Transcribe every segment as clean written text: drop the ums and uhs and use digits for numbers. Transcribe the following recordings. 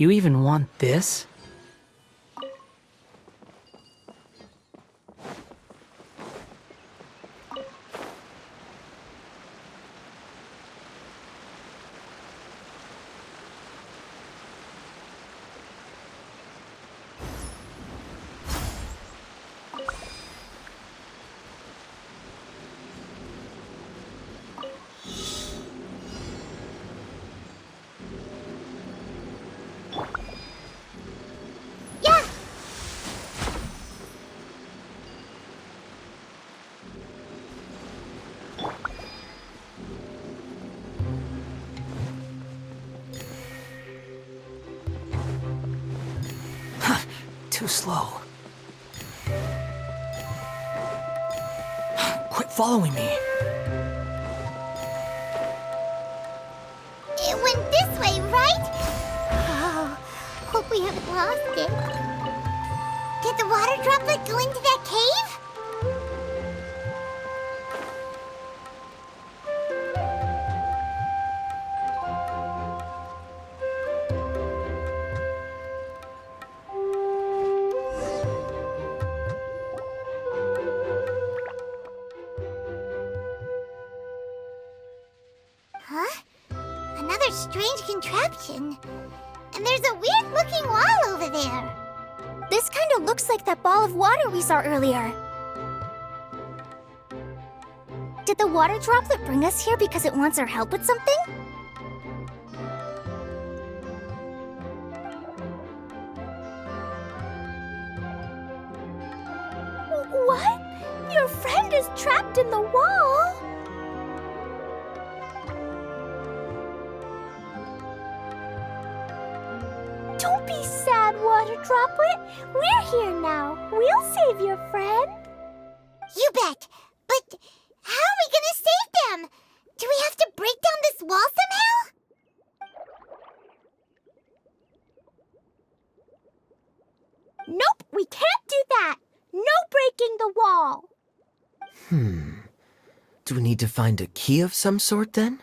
You even want this? Too slow. Quit following me. It went this way, right? Oh, hope we haven't lost it. Did the water droplet go into that cave? Huh? Another strange contraption. And there's a weird-looking wall over there. This kind of looks like that ball of water we saw earlier. Did the water droplet bring us here because it wants our help with something? What? Your friend is trapped in the wall? Don't be sad, Water Droplet. We're here now. We'll save your friend. You bet. But how are we gonna save them? Do we have to break down this wall somehow? Nope, we can't do that. No breaking the wall. Do we need to find a key of some sort then?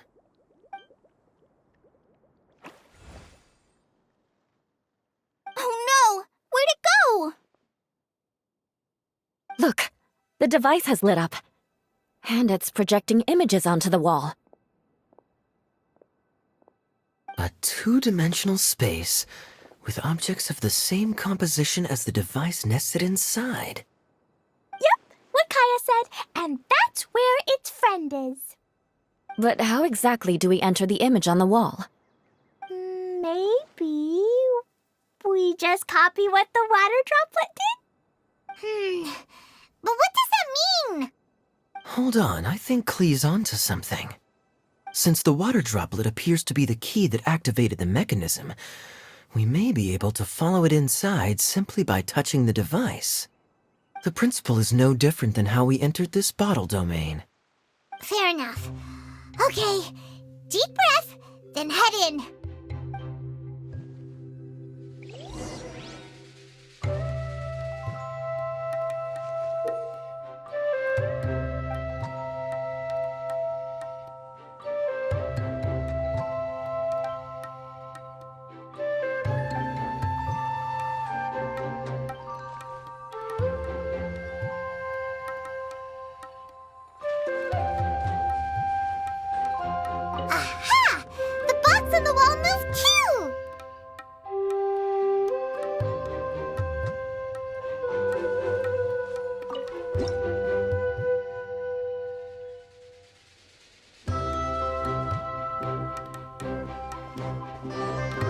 Oh no! Where'd it go? Look, the device has lit up. And it's projecting images onto the wall. A two-dimensional space with objects of the same composition as the device nested inside. Yep, what Kaya said, and that's where its friend is. But how exactly do we enter the image on the wall? Maybe we just copy what the water droplet did? But what does that mean? Hold on, I think Klee's onto something. Since the water droplet appears to be the key that activated the mechanism, we may be able to follow it inside simply by touching the device. The principle is no different than how we entered this bottle domain. Fair enough. Okay, deep breath, then head in. Aha! The box on the wall moved too!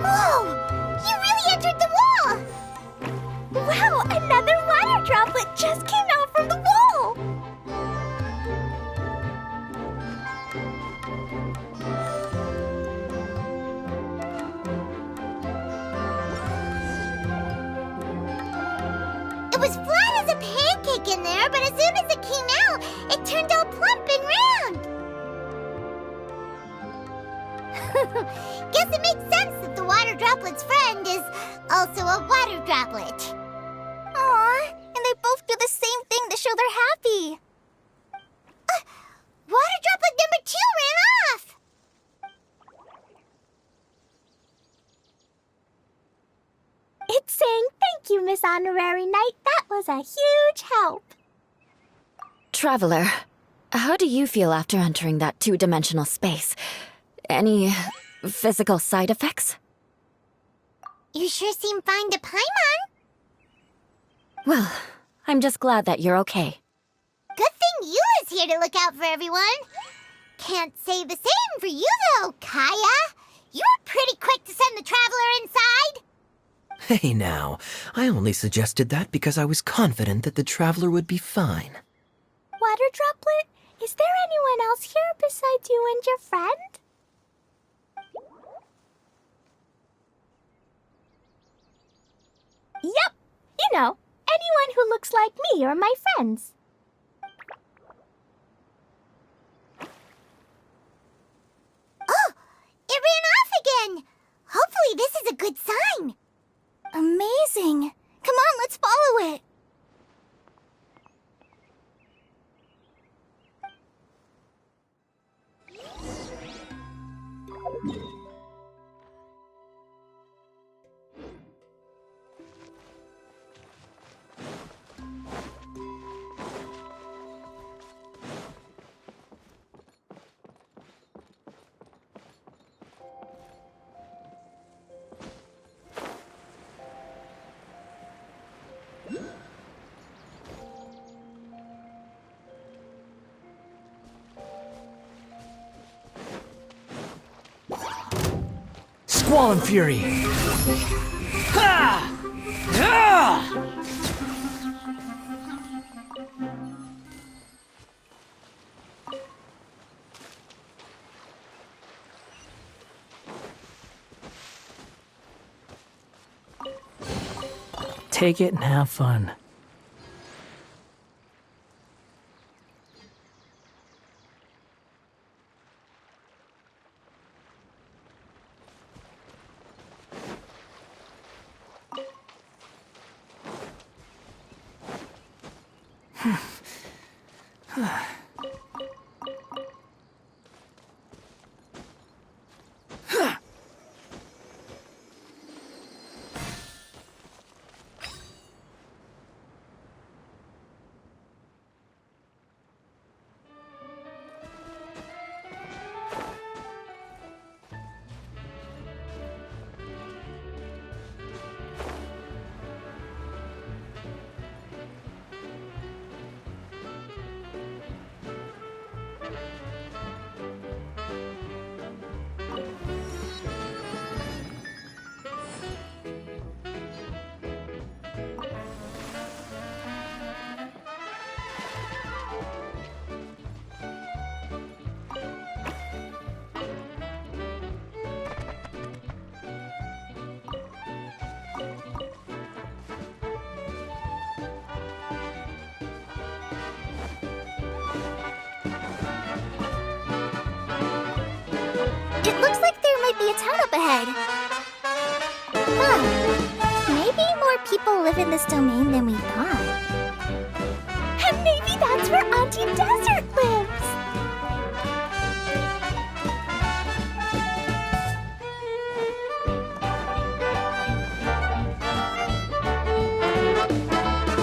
Whoa! You really entered the wall! Wow, another water droplet just came out from the wall! It was flat as a pancake in there, but as soon as it came out, it turned all plump and round. Guess it makes sense that the water droplet's friend is also a water droplet. Aw, and they both do the same thing to show they're happy. Water droplet number 2 ran off. this honorary night, that was a huge help. Traveler, how do you feel after entering that two-dimensional space? Any physical side effects? You sure seem fine to Paimon. Well, I'm just glad that you're okay. Good thing Eula's here to look out for everyone. Can't say the same for you, though, Kaya. You were pretty quick to send the Traveler inside. Hey now, I only suggested that because I was confident that the traveler would be fine. Water Droplet, is there anyone else here besides you and your friend? Yep, you know, anyone who looks like me or my friends. Oh, it ran off again. Hopefully this is a good sign. Amazing. Come on, let's follow it. Squall and Fury! Ha! Ah! Take it and have fun. It looks like there might be a town up ahead. Huh. Maybe more people live in this domain than we thought. And maybe that's where Auntie Desert lives.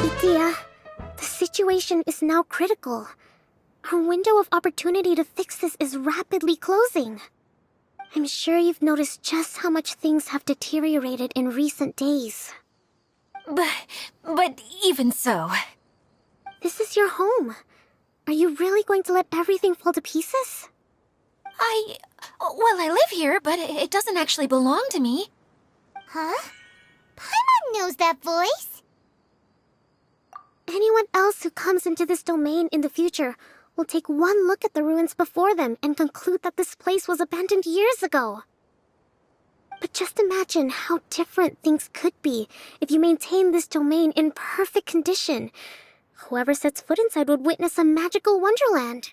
Itia, the situation is now critical. Our window of opportunity to fix this is rapidly closing. I'm sure you've noticed just how much things have deteriorated in recent days. But even so... This is your home. Are you really going to let everything fall to pieces? Well, I live here, but it doesn't actually belong to me. Huh? Paimon knows that voice. Anyone else who comes into this domain in the future will take one look at the ruins before them and conclude that this place was abandoned years ago. But just imagine how different things could be if you maintain this domain in perfect condition. Whoever sets foot inside would witness a magical wonderland.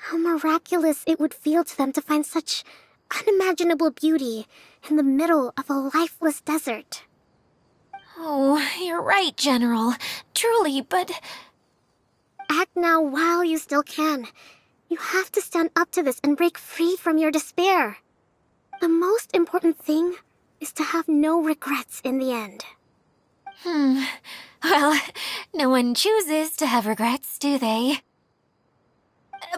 How miraculous it would feel to them to find such unimaginable beauty in the middle of a lifeless desert. Oh, you're right, General. Truly, but... Act now while you still can. You have to stand up to this and break free from your despair. The most important thing is to have no regrets in the end. Well, no one chooses to have regrets, do they?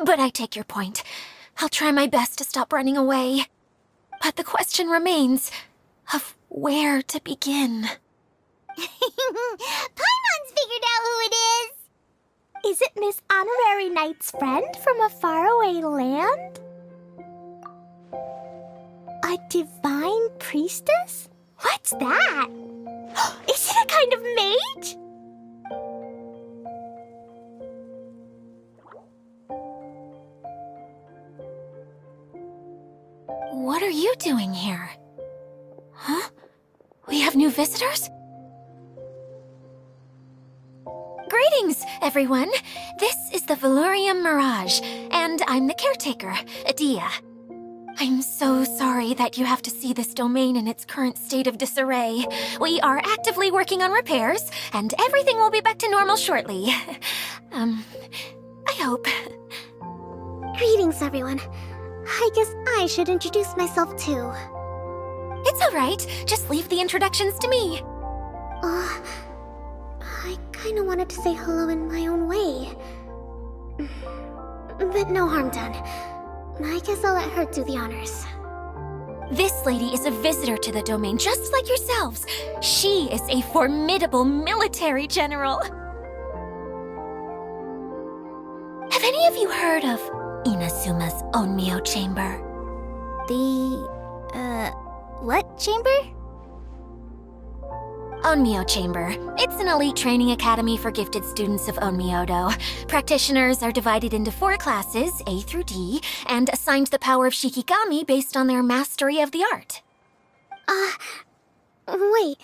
But I take your point. I'll try my best to stop running away. But the question remains of where to begin. Paimon's figured out who it is. Is it Miss Honorary Knight's friend from a faraway land? A divine priestess? What's that? Is it a kind of mage? What are you doing here? Huh? We have new visitors? Greetings, everyone. This is the Valurium Mirage, and I'm the caretaker, Adia. I'm so sorry that you have to see this domain in its current state of disarray. We are actively working on repairs, and everything will be back to normal shortly. I hope. Greetings, everyone. I guess I should introduce myself too. It's all right. Just leave the introductions to me. I kinda wanted to say hello in my own way. But no harm done. I guess I'll let her do the honors. This lady is a visitor to the domain, just like yourselves. She is a formidable military general. Have any of you heard of Inazuma's Onmyo Chamber? What chamber? Onmyo Chamber. It's an elite training academy for gifted students of Onmyodo. Practitioners are divided into 4 classes, A through D, and assigned the power of Shikigami based on their mastery of the art. Wait.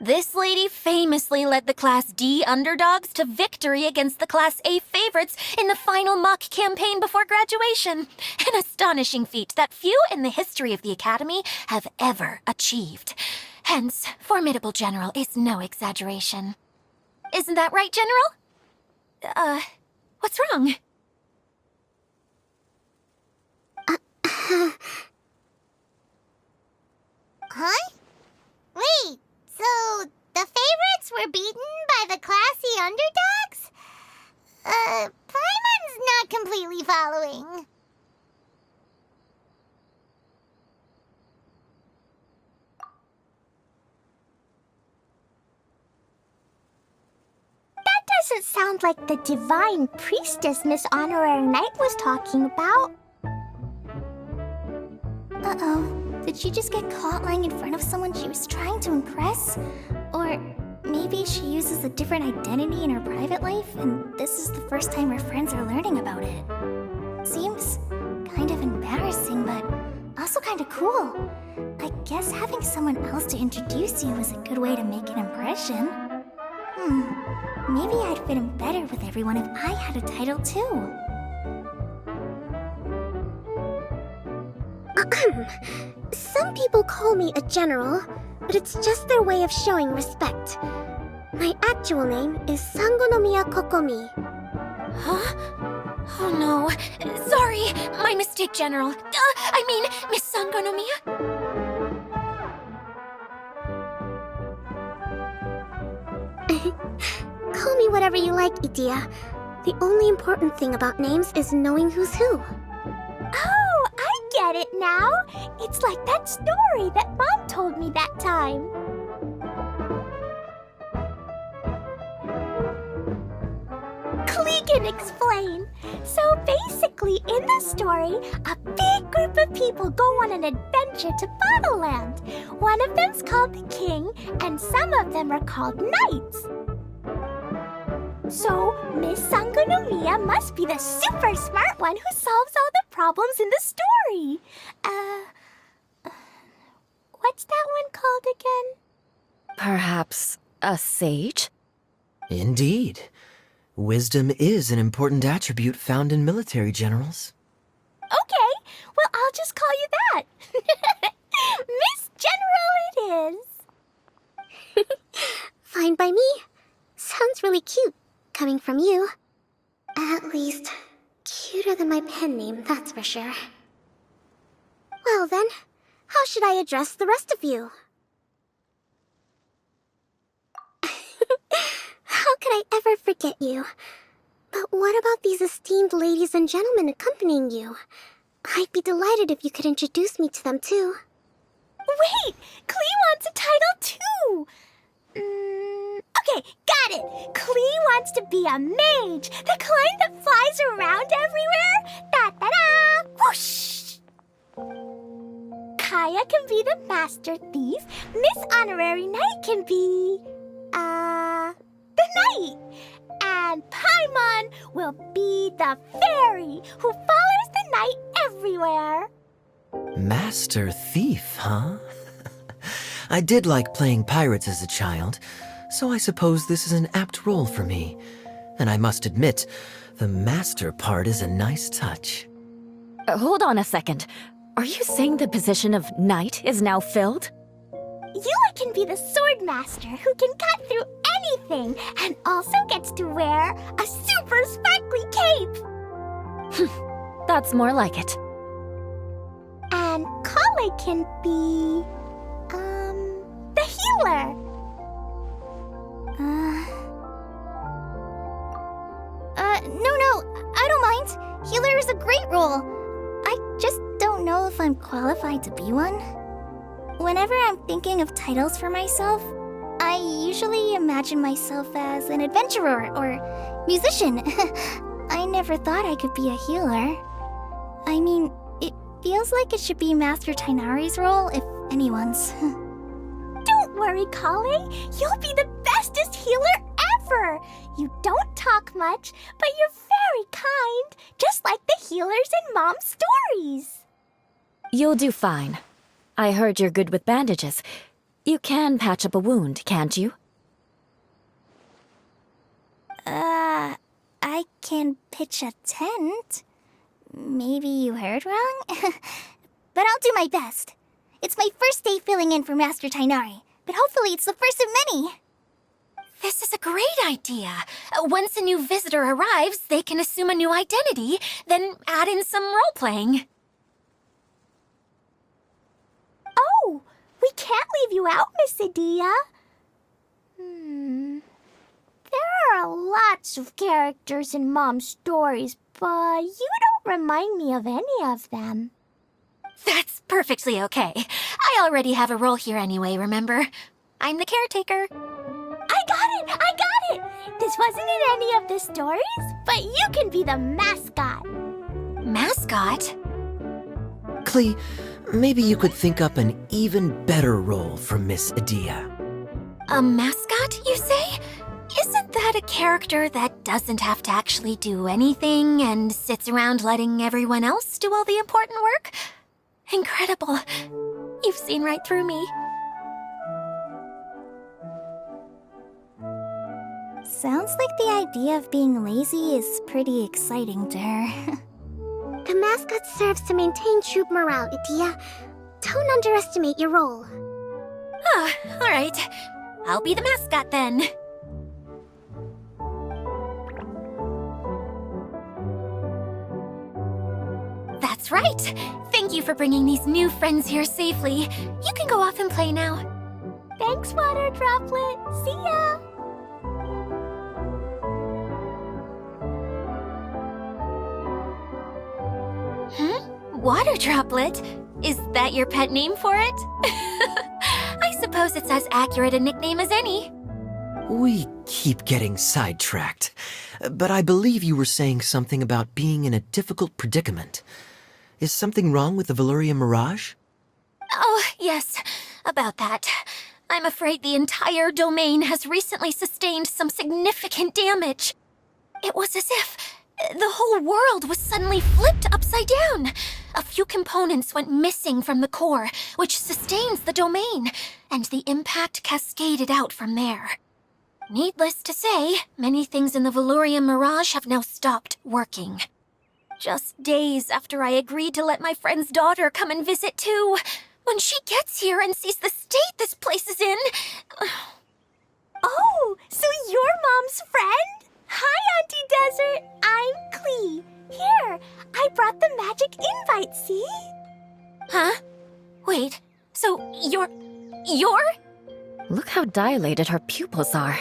This lady famously led the Class D underdogs to victory against the Class A favorites in the final mock campaign before graduation. An astonishing feat that few in the history of the Academy have ever achieved. Hence, formidable general is no exaggeration. Isn't that right, General? What's wrong? Huh? Wait, so the favorites were beaten by the classy underdogs? Paimon's not completely following. Doesn't sound like the divine priestess Miss Honorary Knight was talking about. Uh-oh. Did she just get caught lying in front of someone she was trying to impress? Or maybe she uses a different identity in her private life, and this is the first time her friends are learning about it. Seems kind of embarrassing, but also kind of cool. I guess having someone else to introduce you is a good way to make an impression. Maybe I'd fit in better with everyone if I had a title too. Some people call me a general, but it's just their way of showing respect. My actual name is Sangonomiya Kokomi. Huh? Oh no. Sorry, my mistake, General. I mean, Miss Sangonomiya. Call me whatever you like, Idia. The only important thing about names is knowing who's who. Oh, I get it now. It's like that story that Mom told me that time. Clegan explain. So basically, in the story, a big group of people go on an adventure to Bottleland. One of them's called the King, and some of them are called Knights. So, Miss Sangonomiya must be the super smart one who solves all the problems in the story. What's that one called again? Perhaps a sage? Indeed. Wisdom is an important attribute found in military generals. Okay, well, I'll just call you that. Miss General it is. Fine by me. Sounds really cute, coming from you. At least, cuter than my pen name, that's for sure. Well then, how should I address the rest of you? How could I ever forget you? But what about these esteemed ladies and gentlemen accompanying you? I'd be delighted if you could introduce me to them too. Wait! Klee wants a title too! Okay, got it! Klee wants to be a mage! The kind that flies around everywhere! Da-da-da! Whoosh! Kaya can be the Master Thief. Miss Honorary Knight can be... the Knight! And Paimon will be the fairy who follows the knight everywhere. Master Thief, huh? I did like playing pirates as a child, so I suppose this is an apt role for me. And I must admit, the master part is a nice touch. Hold on a second. Are you saying the position of knight is now filled? Eula can be the sword master who can cut through anything and also gets to wear a super sparkly cape. That's more like it. And Kale can be... the healer. No, I don't mind. Healer is a great role. I just don't know if I'm qualified to be one. Whenever I'm thinking of titles for myself, I usually imagine myself as an adventurer or musician. I never thought I could be a healer. I mean, it feels like it should be Master Tainari's role, if anyone's. Don't worry, Kale. You'll be the bestest healer ever. You don't talk much, but you're very kind, just like the healers in Mom's stories. You'll do fine. I heard you're good with bandages. You can patch up a wound, can't you? I can pitch a tent. Maybe you heard wrong? But I'll do my best. It's my first day filling in for Master Tainari, but hopefully it's the first of many. This is a great idea. Once a new visitor arrives, they can assume a new identity, then add in some role-playing. Oh, we can't leave you out, Miss Adia. There are lots of characters in Mom's stories, but you don't remind me of any of them. That's perfectly okay. I already have a role here anyway, remember? I'm the caretaker. I got it! This wasn't in any of the stories, but you can be the mascot. Mascot? Klee, maybe you could think up an even better role for Miss Adia. A mascot, you say? Isn't that a character that doesn't have to actually do anything and sits around letting everyone else do all the important work? Incredible. You've seen right through me. Sounds like the idea of being lazy is pretty exciting to her. The mascot serves to maintain troop morale, Adia. Don't underestimate your role. Ah, all right. I'll be the mascot then. That's right. Thank you for bringing these new friends here safely. You can go off and play now. Thanks, Water Droplet. See ya! Water Droplet? Is that your pet name for it? I suppose it's as accurate a nickname as any. We keep getting sidetracked, but I believe you were saying something about being in a difficult predicament. Is something wrong with the Valyria Mirage? Oh, yes, about that. I'm afraid the entire domain has recently sustained some significant damage. It was as if the whole world was suddenly flipped upside down. A few components went missing from the core, which sustains the domain, and the impact cascaded out from there. Needless to say, many things in the Valyria Mirage have now stopped working. Just days after I agreed to let my friend's daughter come and visit too. When she gets here and sees the state this place is in... Oh, so you're Mom's friend? Hi, Auntie Desert. I'm Klee. Here, I brought the magic invite, see? Huh? Wait, so you're... Look how dilated her pupils are.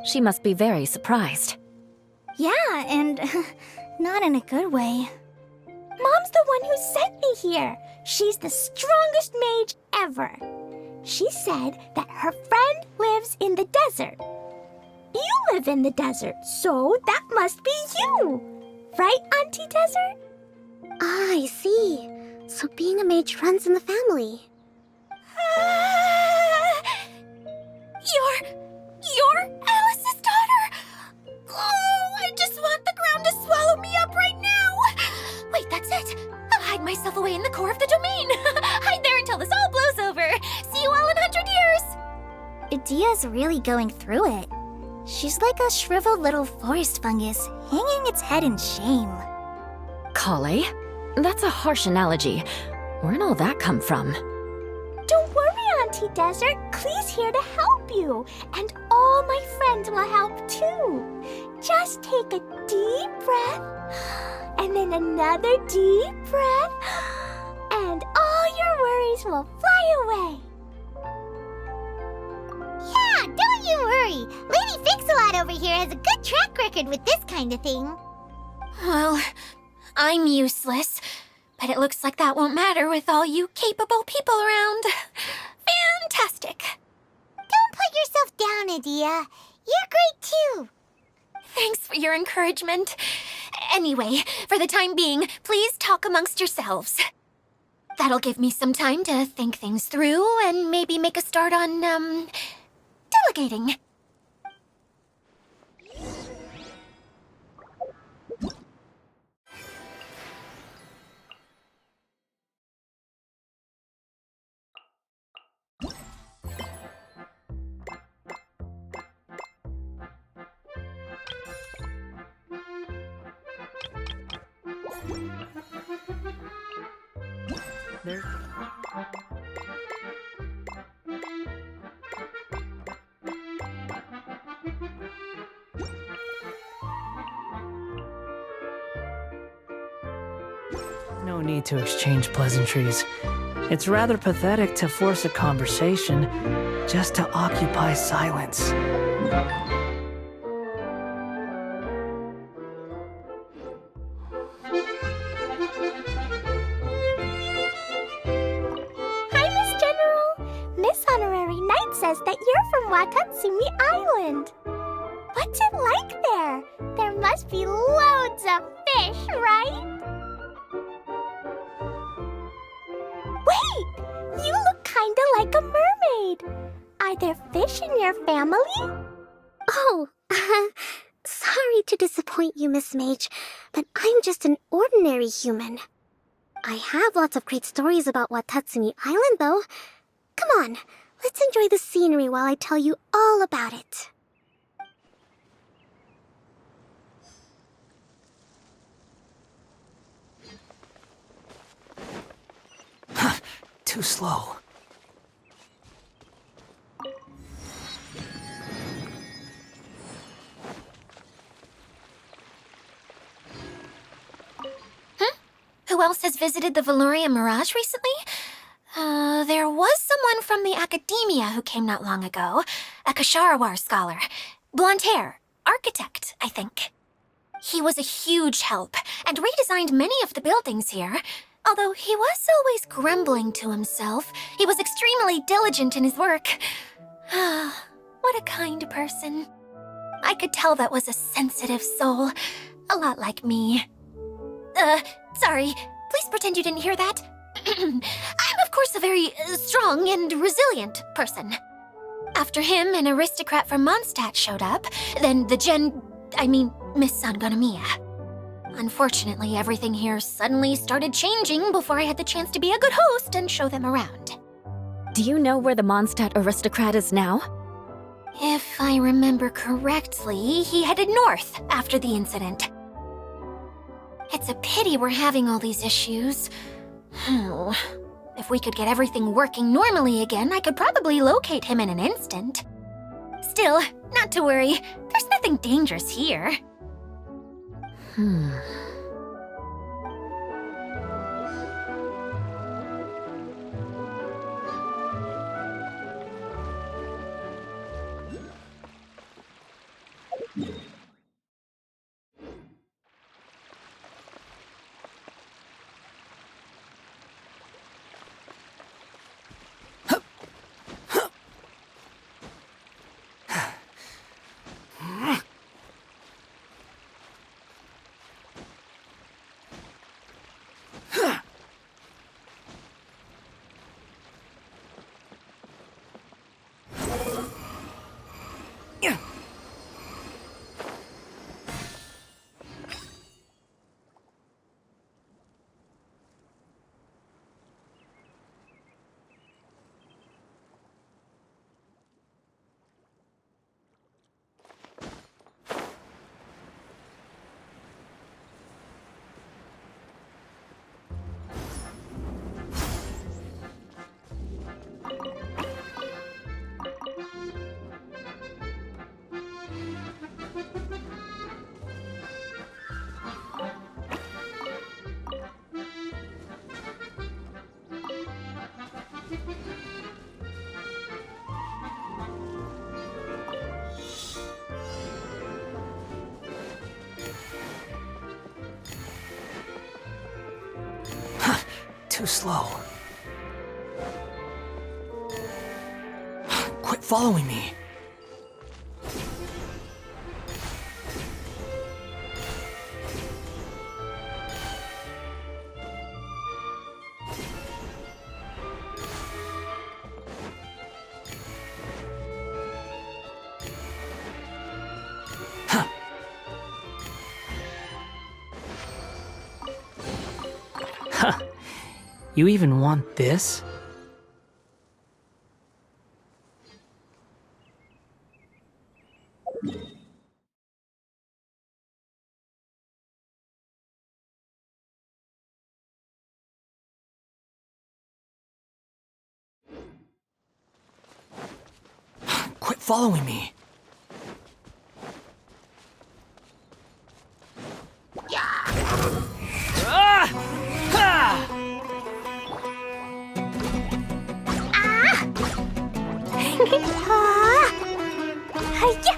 She must be very surprised. Yeah, and not in a good way. Mom's the one who sent me here. She's the strongest mage ever. She said that her friend lives in the desert. You live in the desert, so that must be you. Right, Auntie Desert? Ah, I see. So being a mage runs in the family. You're Alice's daughter? Oh, I just want the ground to swallow me up right now. Wait, that's it. I'll hide myself away in the core of the domain. Hide there until this all blows over. See you all in 100 years. Dia's really going through it. She's like a shriveled little forest fungus, hanging its head in shame. Kale? That's a harsh analogy. Where'd all that come from? Don't worry, Auntie Desert. Klee's here to help you. And all my friends will help too. Just take a deep breath, and then another deep breath, and all your worries will fly away. Yeah, don't you worry. Lady Fix-A-Lot over here has a good track record with this kind of thing. Well, I'm useless, but it looks like that won't matter with all you capable people around. Fantastic. Don't put yourself down, Adia. You're great too. Thanks for your encouragement. Anyway, for the time being, please talk amongst yourselves. That'll give me some time to think things through and maybe make a start on, delegating. There. No need to exchange pleasantries. It's rather pathetic to force a conversation just to occupy silence. Hi, Miss General. Miss Honorary Knight says that you're from Watatsumi Island. What's it like there? There must be loads of fish, right? Wait! You look kinda like a mermaid. Are there fish in your family? Oh, sorry to disappoint you, Miss Mage, but I'm just an ordinary human. I have lots of great stories about Watatsumi Island, though. Come on, let's enjoy the scenery while I tell you all about it. Too slow. Who else has visited the Veloria Mirage recently? There was someone from the academia who came not long ago. A Kasharawar scholar. Blonde hair. Architect, I think. He was a huge help and redesigned many of the buildings here. Although he was always grumbling to himself, he was extremely diligent in his work. What a kind person. I could tell that was a sensitive soul. A lot like me. Sorry. Please pretend you didn't hear that. I'm, of course, a very strong and resilient person. After him, an aristocrat from Mondstadt showed up, then Miss Sangonomiya. Unfortunately, everything here suddenly started changing before I had the chance to be a good host and show them around. Do you know where the Mondstadt aristocrat is now? If I remember correctly, he headed north after the incident. It's a pity we're having all these issues. If we could get everything working normally again, I could probably locate him in an instant. Still, not to worry. There's nothing dangerous here. Too slow. Quit following me. Huh. You even want this? Quit following me. Ah! Ha! Hiya!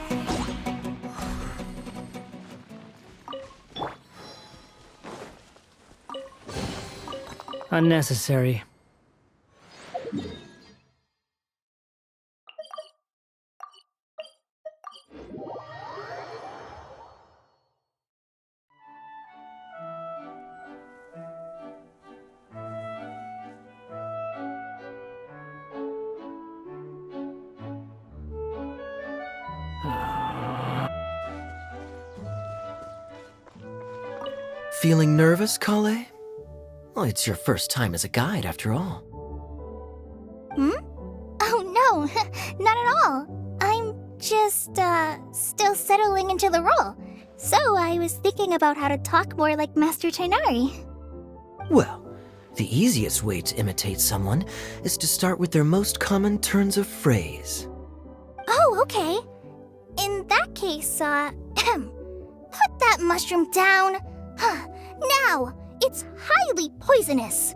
Unnecessary. Feeling nervous, Kale? Well, it's your first time as a guide, after all. Oh no, not at all. I'm just, still settling into the role. So I was thinking about how to talk more like Master Tainari. Well, the easiest way to imitate someone is to start with their most common turns of phrase. Oh, okay. In that case, put that mushroom down. Now, it's highly poisonous.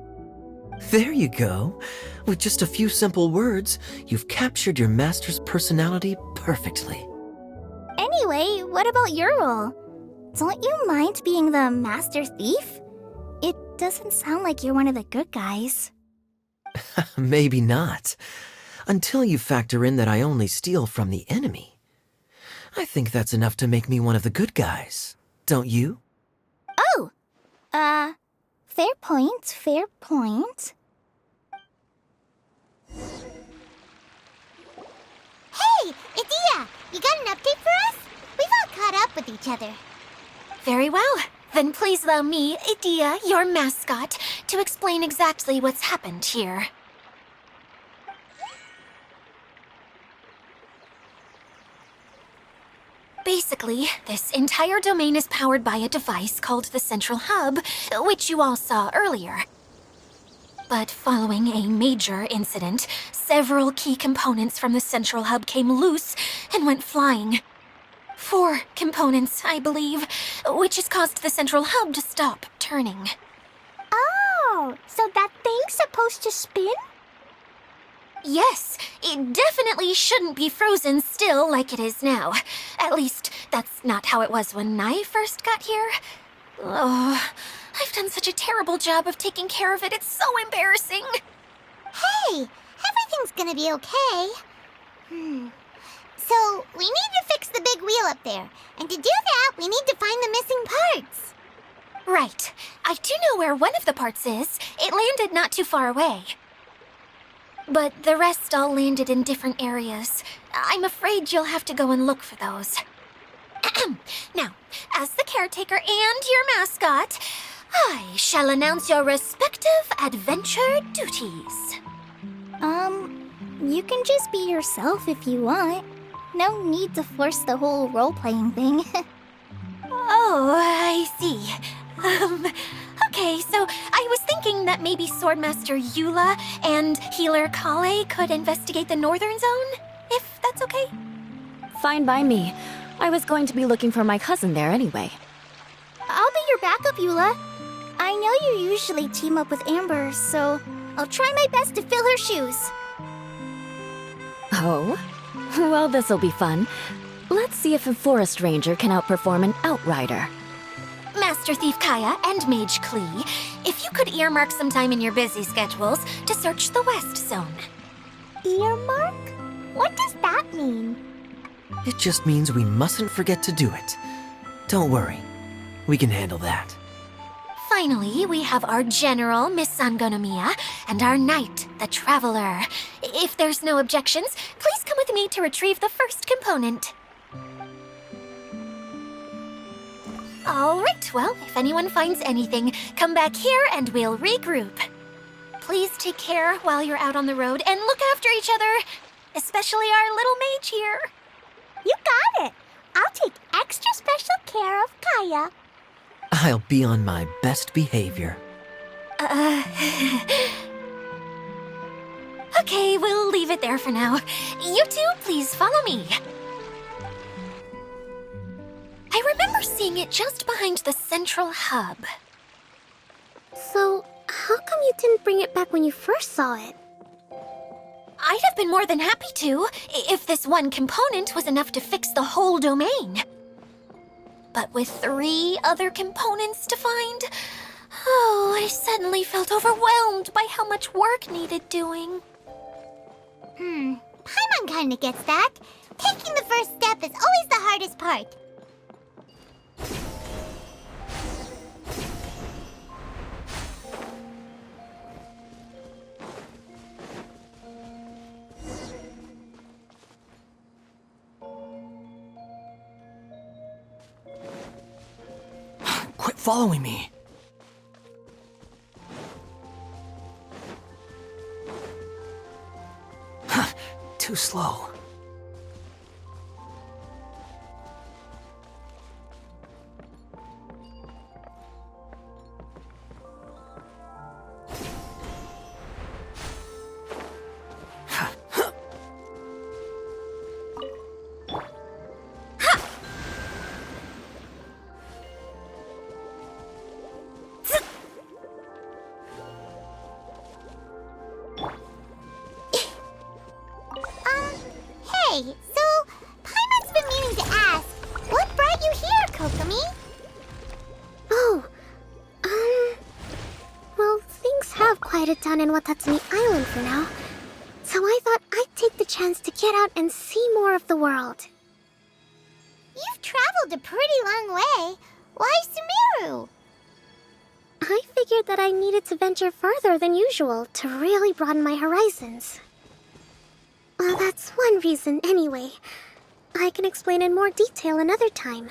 There you go. With just a few simple words, you've captured your master's personality perfectly. Anyway, what about your role? Don't you mind being the master thief? It doesn't sound like you're one of the good guys. Maybe not. Until you factor in that I only steal from the enemy. I think that's enough to make me one of the good guys. Don't you? Oh! Fair point, fair point. Hey, Idia! You got an update for us? We've all caught up with each other. Very well. Then please allow me, Idia, your mascot, to explain exactly what's happened here. Basically, this entire domain is powered by a device called the Central Hub, which you all saw earlier. But following a major incident, several key components from the Central Hub came loose and went flying. 4 components, I believe, which has caused the Central Hub to stop turning. Oh, so that thing's supposed to spin? Yes, it definitely shouldn't be frozen still like it is now. At least, that's not how it was when I first got here. Oh, I've done such a terrible job of taking care of it, it's so embarrassing. Hey, everything's gonna be okay. So, we need to fix the big wheel up there. And to do that, we need to find the missing parts. Right. I do know where one of the parts is. It landed not too far away. But the rest all landed in different areas. I'm afraid you'll have to go and look for those. Now, as the caretaker and your mascot, I shall announce your respective adventure duties. You can just be yourself if you want. No need to force the whole role-playing thing. Oh, I see. Okay, so I was thinking that maybe Swordmaster Eula and Healer Kale could investigate the northern zone, if that's okay? Fine by me. I was going to be looking for my cousin there anyway. I'll be your backup, Eula. I know you usually team up with Amber, so I'll try my best to fill her shoes. Oh? Well, this'll be fun. Let's see if a forest ranger can outperform an outrider. Master Thief Kaya and Mage Klee, if you could earmark some time in your busy schedules to search the West Zone. Earmark? What does that mean? It just means we mustn't forget to do it. Don't worry. We can handle that. Finally, we have our General, Miss Sangonomiya, and our Knight, the Traveler. If there's no objections, please come with me to retrieve the first component. All right, well, if anyone finds anything, come back here and we'll regroup. Please take care while you're out on the road and look after each other, especially our little mage here. You got it. I'll take extra special care of Kaya. I'll be on my best behavior. Okay, we'll leave it there for now. You two, please follow me. I remember seeing it just behind the central hub. So, how come you didn't bring it back when you first saw it? I'd have been more than happy to, if this one component was enough to fix the whole domain. But with 3 other components to find, I suddenly felt overwhelmed by how much work needed doing. Paimon kinda gets that. Taking the first step is always the hardest part. Quit following me. Too slow. Hey, so Paimon's been meaning to ask, what brought you here, Kokomi? Oh, well, things have quieted down in Watatsumi Island for now. So I thought I'd take the chance to get out and see more of the world. You've traveled a pretty long way. Why Sumeru? I figured that I needed to venture further than usual to really broaden my horizons. Well, that's one reason anyway. I can explain in more detail another time.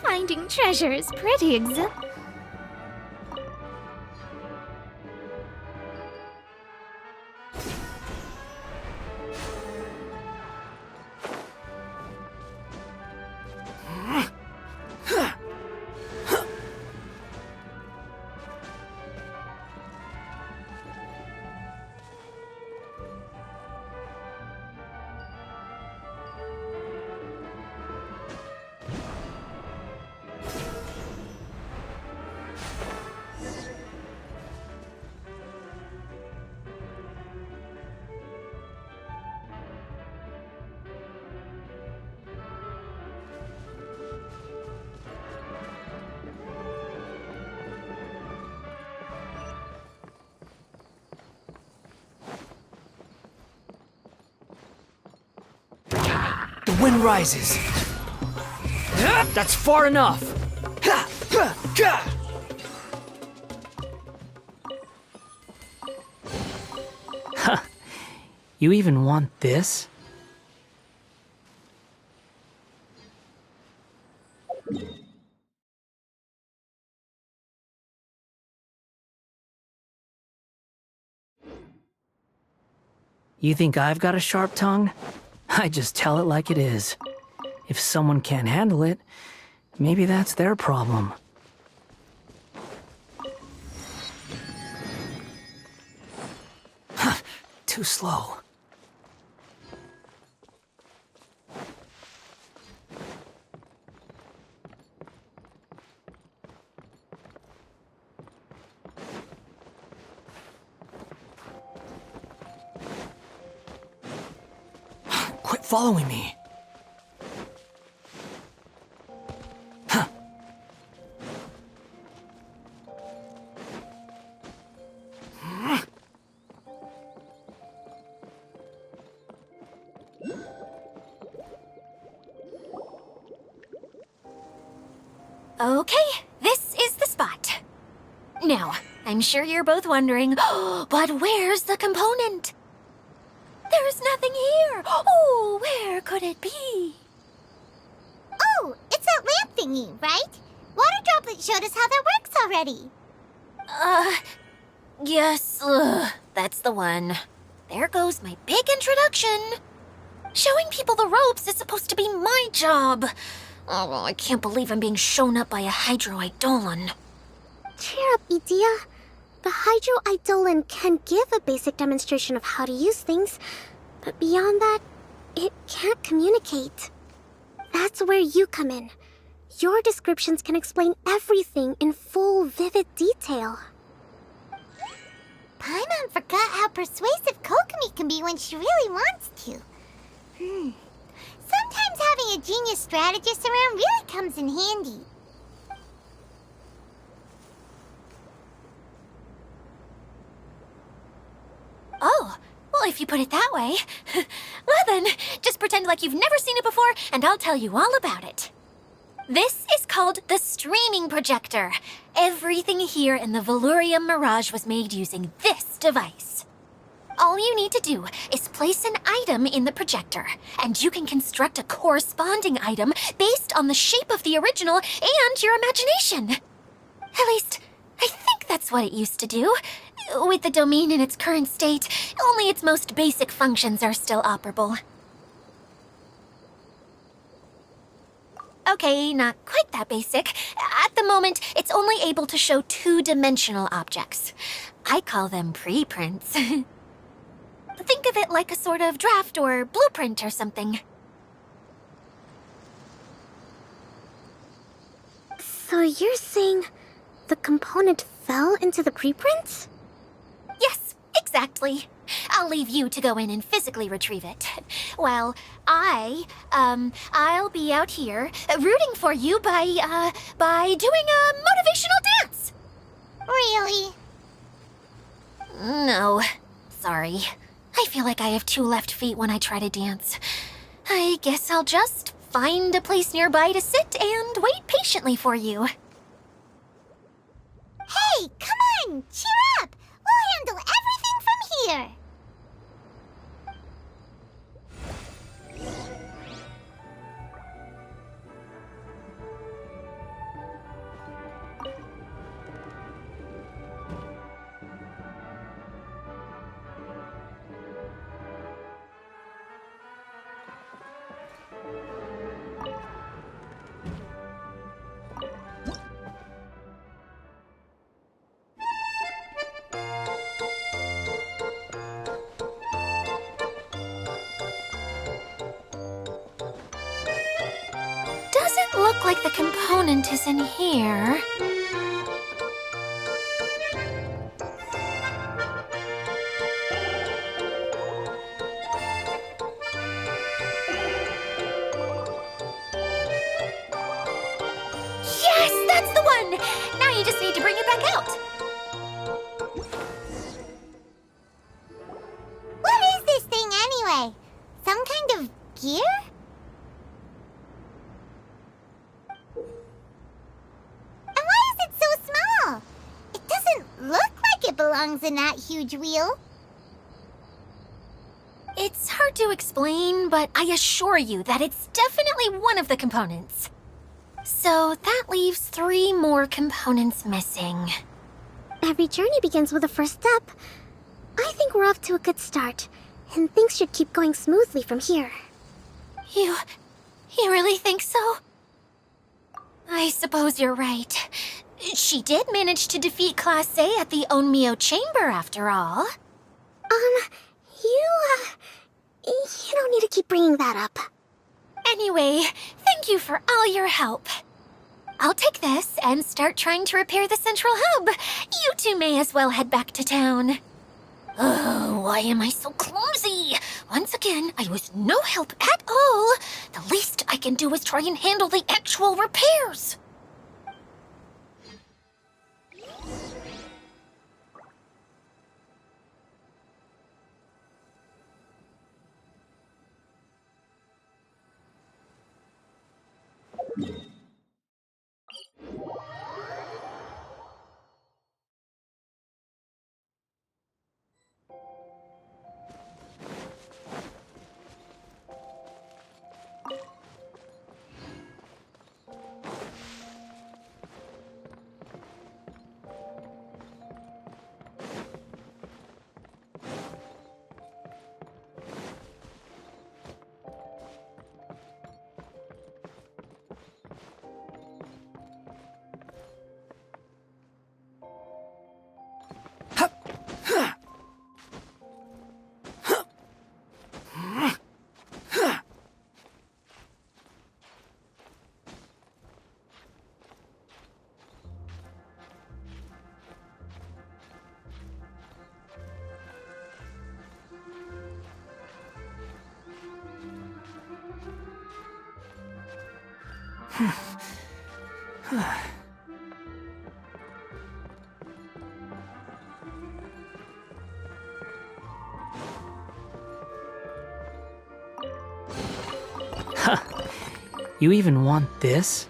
Finding treasure is pretty the wind rises. That's far enough. Huh. You even want this? You think I've got a sharp tongue? I just tell it like it is. If someone can't handle it, maybe that's their problem. Too slow. Quit following me. Huh. Okay, this is the spot. Now, I'm sure you're both wondering, but where's the component? There's nothing here. Oh, where could it be? Oh, it's that lamp thingy, right? Water Droplet showed us how that works already. Yes, that's the one. There goes my big introduction. Showing people the ropes is supposed to be my job. Oh, I can't believe I'm being shown up by a Hydro-Eidolon. Cheer up, Edea. The Hydro-Eidolon can give a basic demonstration of how to use things, but beyond that, it can't communicate. That's where you come in. Your descriptions can explain everything in full, vivid detail. Paimon forgot how persuasive Kokomi can be when she really wants to. Sometimes having a genius strategist around really comes in handy. Oh, well, if you put it that way. Well then, just pretend like you've never seen it before, and I'll tell you all about it. This is called the streaming projector. Everything here in the Valurium Mirage was made using this device. All you need to do is place an item in the projector, and you can construct a corresponding item based on the shape of the original and your imagination. At least, I think that's what it used to do. With the domain in its current state, only its most basic functions are still operable. Okay, not quite that basic. At the moment, it's only able to show two-dimensional objects. I call them preprints. Think of it like a sort of draft or blueprint or something. So you're saying the component fell into the preprints? Yes, exactly. I'll leave you to go in and physically retrieve it. While I'll be out here rooting for you by doing a motivational dance. Really? No, sorry. I feel like I have two left feet when I try to dance. I guess I'll just find a place nearby to sit and wait patiently for you. Hey, come on! Cheer up! We'll handle everything from here! Doesn't look like the component is in here. Yes, that's the one! Now you just need to bring it back out. What is this thing anyway? Some kind of gear? belongs in that huge wheel? It's hard to explain, but I assure you that it's definitely one of the components. So that leaves 3 more components missing. Every journey begins with a first step. I think we're off to a good start, and things should keep going smoothly from here. You really think so? I suppose you're right. She did manage to defeat Class A at the Onmyo Chamber, after all. You don't need to keep bringing that up. Anyway, thank you for all your help. I'll take this and start trying to repair the central hub. You two may as well head back to town. Oh, why am I so clumsy? Once again, I was no help at all. The least I can do is try and handle the actual repairs. You even want this?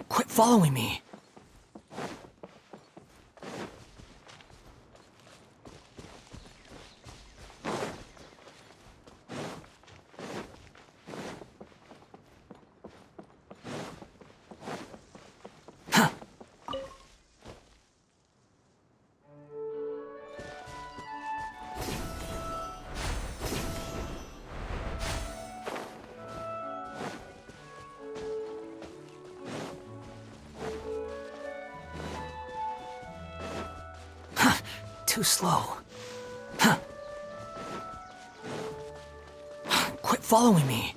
Quit following me. Too slow. Quit following me.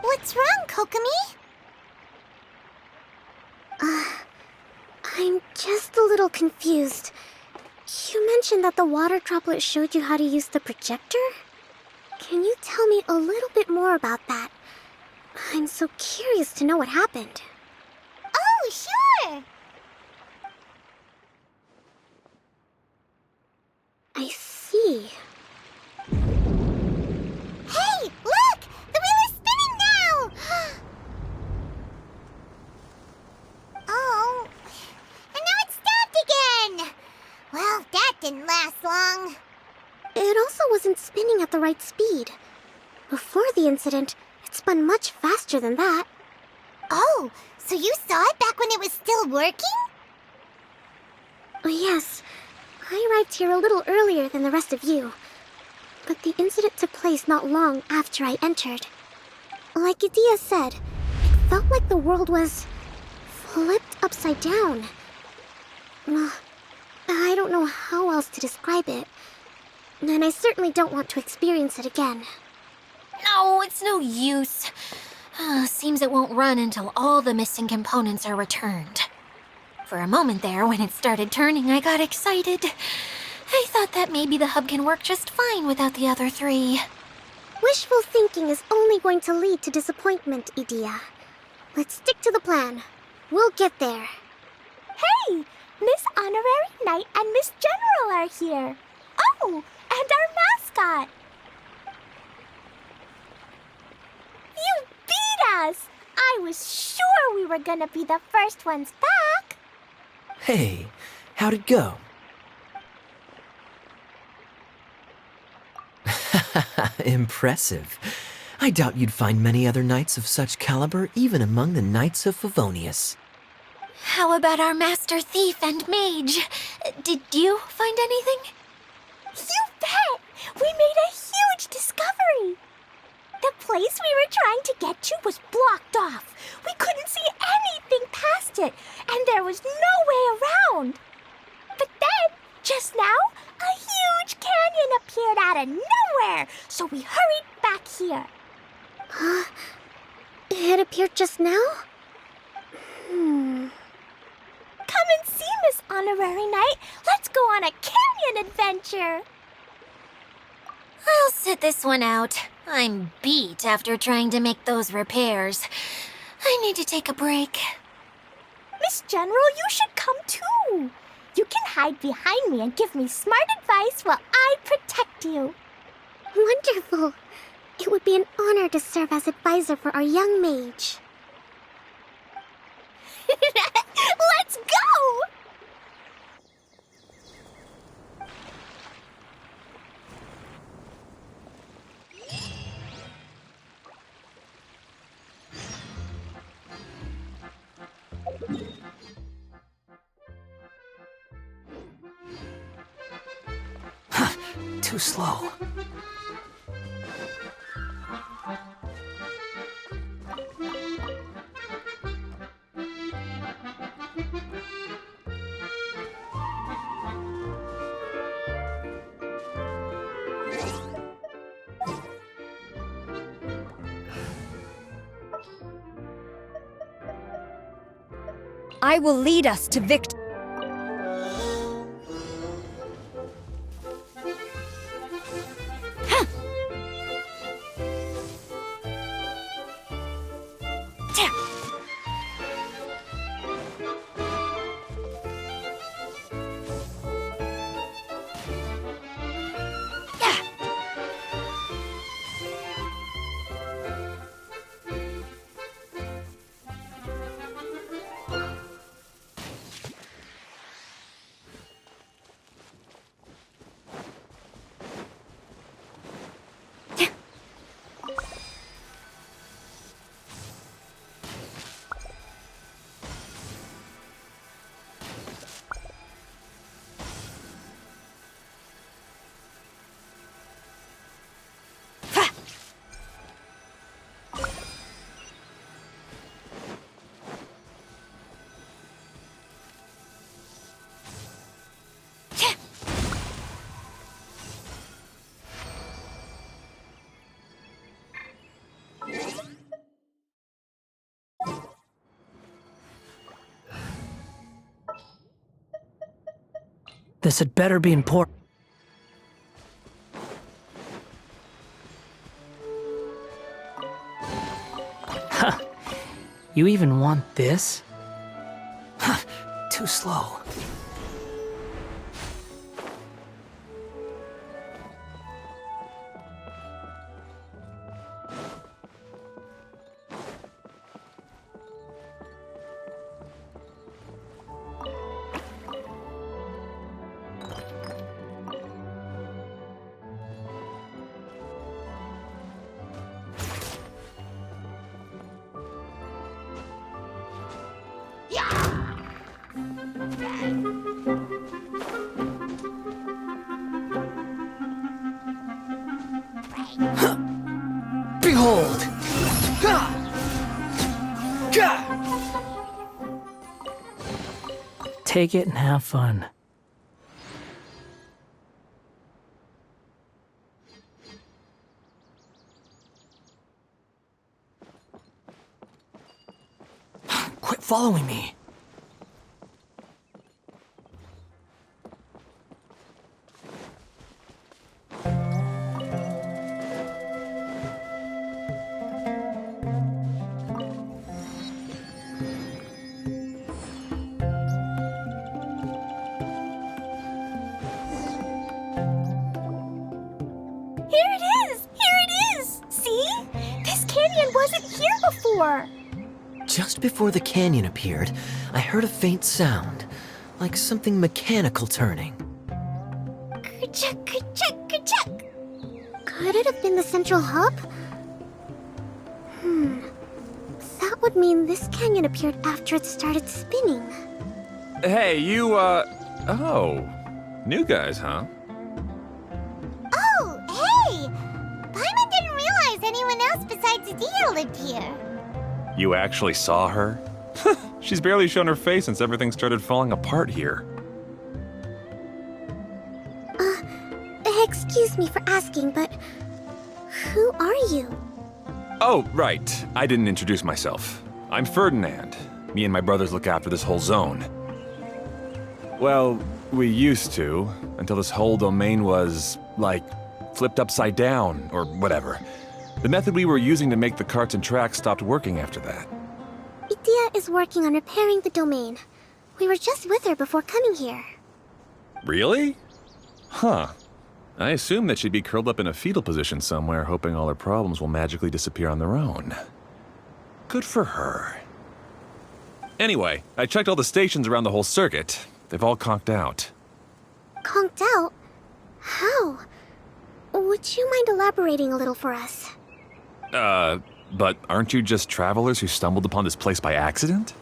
What's wrong, Kokomi? I'm just a little confused. You mentioned that the water droplet showed you how to use the projector? Can you tell me a little bit more about that? I'm so curious to know what happened. Oh, sure! didn't last long. It also wasn't spinning at the right speed. Before the incident, it spun much faster than that. Oh, so you saw it back when it was still working? Yes, I arrived here a little earlier than the rest of you. But the incident took place not long after I entered. Like Idia said, it felt like the world was flipped upside down. Well, I don't know how else to describe it. And I certainly don't want to experience it again. No, it's no use. Seems it won't run until all the missing components are returned. For a moment there, when it started turning, I got excited. I thought that maybe the hub can work just fine without the other three. Wishful thinking is only going to lead to disappointment, Idia. Let's stick to the plan. We'll get there. Hey, Miss Honorary Knight and Miss General are here. Oh, and our mascot. You beat us! I was sure we were gonna be the first ones back. Hey, how'd it go? Impressive. I doubt you'd find many other knights of such caliber even among the Knights of Favonius. How about our master thief and mage? Did you find anything? You bet! We made a huge discovery. The place we were trying to get to was blocked off. We couldn't see anything past it, and there was no way around. But then, just now, a huge canyon appeared out of nowhere, so we hurried back here. It appeared just now? Come and see, Miss Honorary Knight. Let's go on a canyon adventure. I'll sit this one out. I'm beat after trying to make those repairs. I need to take a break. Miss General, you should come too. You can hide behind me and give me smart advice while I protect you. Wonderful. It would be an honor to serve as advisor for our young mage. Let's go! Too slow. I will lead us to victory. This had better be important. Huh. You even want this? Huh. Too slow. Take it and have fun. Quit following me. Here it is! Here it is! See? This canyon wasn't here before. Just before the canyon appeared, I heard a faint sound, like something mechanical turning. Kerchuk, kerchuk, kerchuk. Could it have been the central hub? That would mean this canyon appeared after it started spinning. Hey, you, oh. New guys, huh? Oh, hey! Paimon didn't realize anyone else besides Dia lived here. You actually saw her? She's barely shown her face since everything started falling apart here. Excuse me for asking, but who are you? Oh, right. I didn't introduce myself. I'm Ferdinand. Me and my brothers look after this whole zone. Well, we used to, until this whole domain was, like, flipped upside down, or whatever. The method we were using to make the carts and tracks stopped working after that. Idia is working on repairing the domain. We were just with her before coming here. Really? Huh. I assume that she'd be curled up in a fetal position somewhere, hoping all her problems will magically disappear on their own. Good for her. Anyway, I checked all the stations around the whole circuit. They've all conked out. Conked out? How? Would you mind elaborating a little for us? But aren't you just travelers who stumbled upon this place by accident?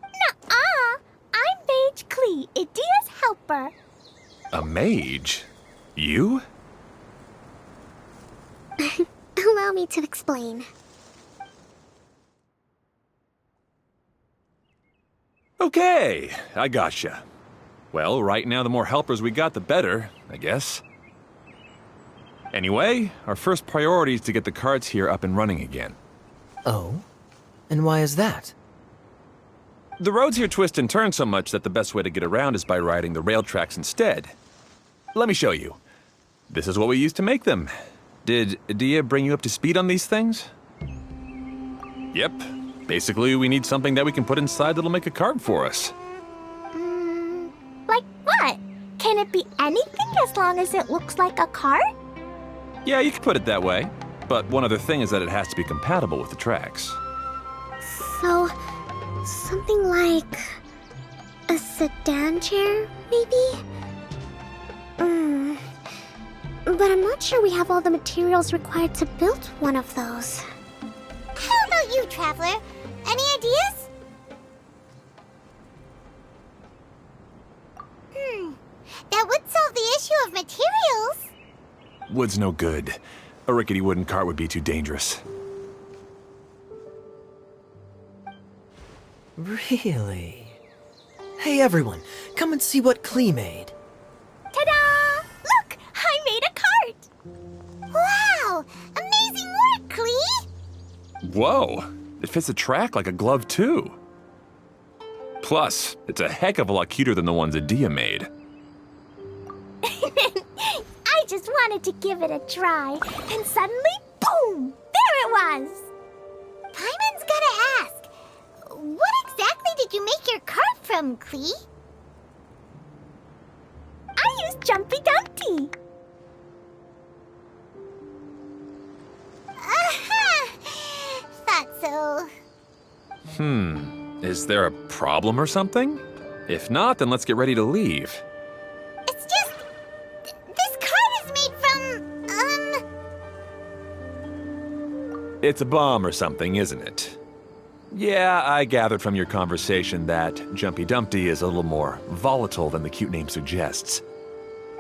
Nuh-uh! I'm Mage Klee, Idia's helper. A mage? You? Allow me to explain. Okay, I gotcha. Well, right now the more helpers we got, the better, I guess. Anyway, our first priority is to get the carts here up and running again. Oh? And why is that? The roads here twist and turn so much that the best way to get around is by riding the rail tracks instead. Let me show you. This is what we used to make them. Did Dia bring you up to speed on these things? Yep. Basically, we need something that we can put inside that'll make a cart for us. Like what? Can it be anything as long as it looks like a cart? Yeah, you could put it that way. But one other thing is that it has to be compatible with the tracks. So, something like a sedan chair, maybe? But I'm not sure we have all the materials required to build one of those. How about you, Traveler? Any ideas? That would solve the issue of materials. Wood's no good. A rickety wooden cart would be too dangerous. Really? Hey everyone, come and see what Klee made. Ta-da! Look! I made a cart! Wow! Amazing work, Klee! Whoa! It fits the track like a glove, too. Plus, it's a heck of a lot cuter than the ones Adia made. I just wanted to give it a try. Then suddenly, boom! There it was! Paimon's gotta ask. What exactly did you make your cart from, Klee? I used Jumpy Dumpty. Thought so. Is there a problem or something? If not, then let's get ready to leave. It's just... this cart is made from, It's a bomb or something, isn't it? Yeah, I gathered from your conversation that Jumpy Dumpty is a little more volatile than the cute name suggests.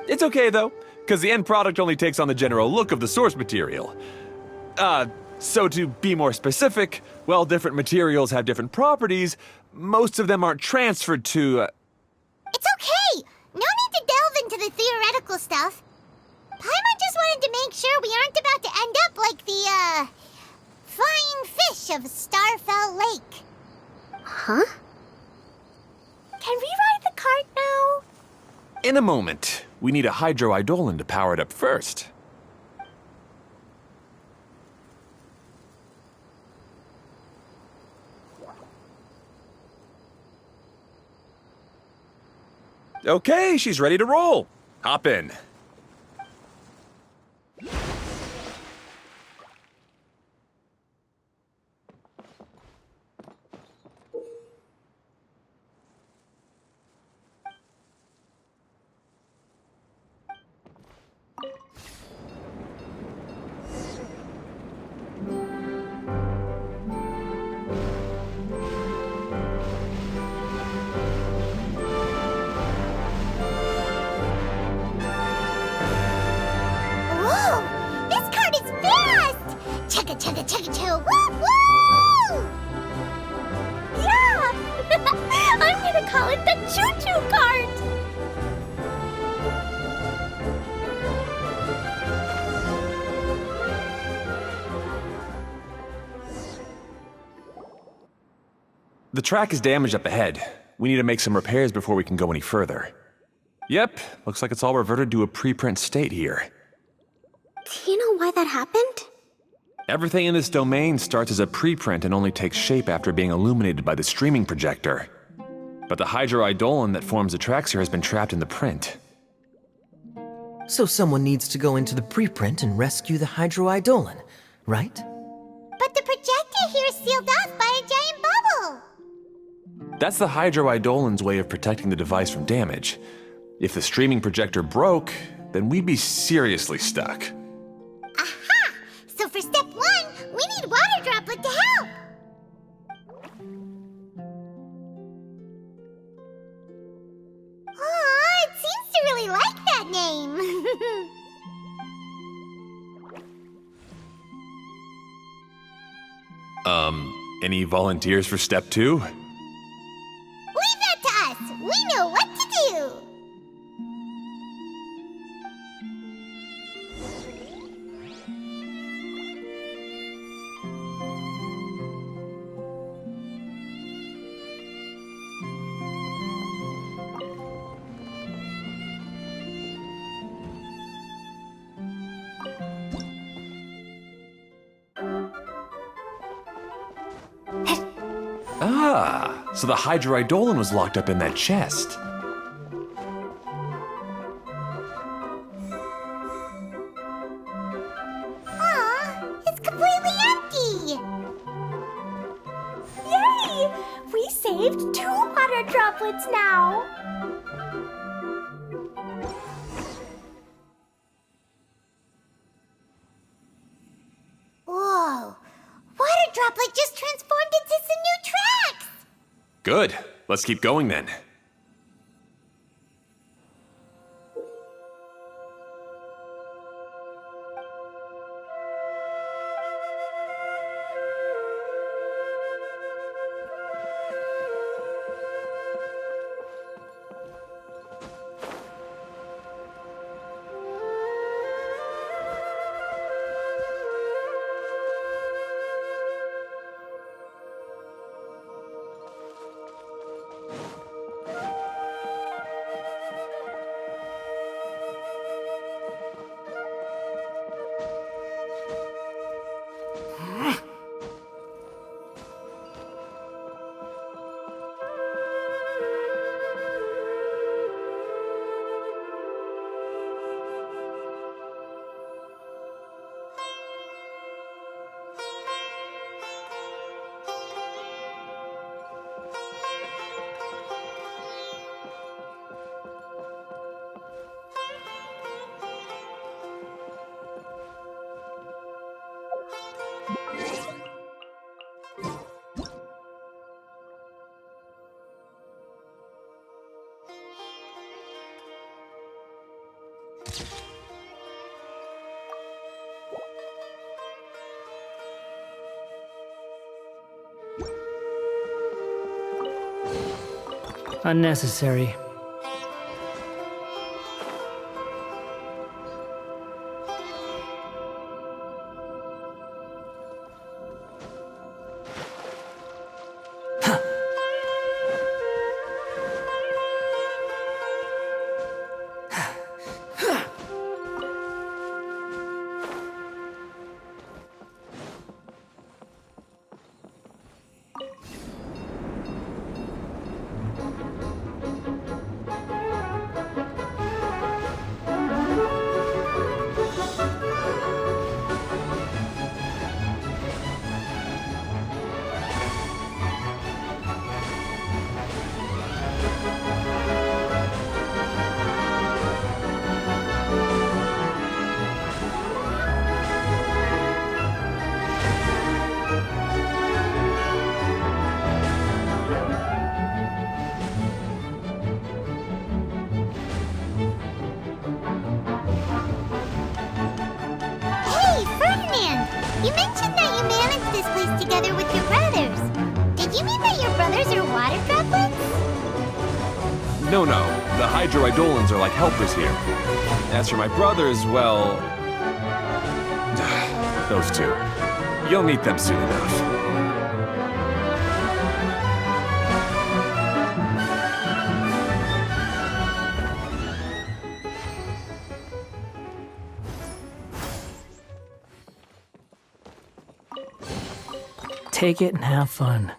It's okay, though, because the end product only takes on the general look of the source material. So to be more specific, While different materials have different properties, most of them aren't transferred to. It's okay! No need to delve into the theoretical stuff. Paimon just wanted to make sure we aren't about to end up like the, flying fish of Starfell Lake. Huh? Can we ride the cart now? In a moment. We need a hydroidolin to power it up first. Okay, she's ready to roll. Hop in. Whoa! This cart is fast! Chugga chugga chugga choo! Woo woo! Yeah! I'm gonna call it the choo-choo cart! The track is damaged up ahead. We need to make some repairs before we can go any further. Yep, looks like it's all reverted to a preprint state here. Do you know why that happened? Everything in this domain starts as a preprint and only takes shape after being illuminated by the streaming projector. But the hydroidolin that forms the tracks here has been trapped in the print. So someone needs to go into the preprint and rescue the hydroidolin, right? But the projector here is sealed off by a giant bubble! That's the hydroidolin's way of protecting the device from damage. If the streaming projector broke, then we'd be seriously stuck. Aha! So for step 1, we need Water Droplet to help! Aw, it seems to really like that name! Any volunteers for step 2? Leave that to us! We know what to do! Ah, so the hydroidolin was locked up in that chest. Aw, it's completely empty! Yay! We saved 2 water droplets now! Whoa! Water Droplet just transformed into some new tracks! Good. Let's keep going then. Unnecessary. Hey, Ferdinand! You mentioned that you managed this place together with your brothers. Did you mean that your brothers are water droplets? No, no. The hydroidolans are like helpers here. As for my brothers, well... those two. You'll meet them soon enough. Take it and have fun.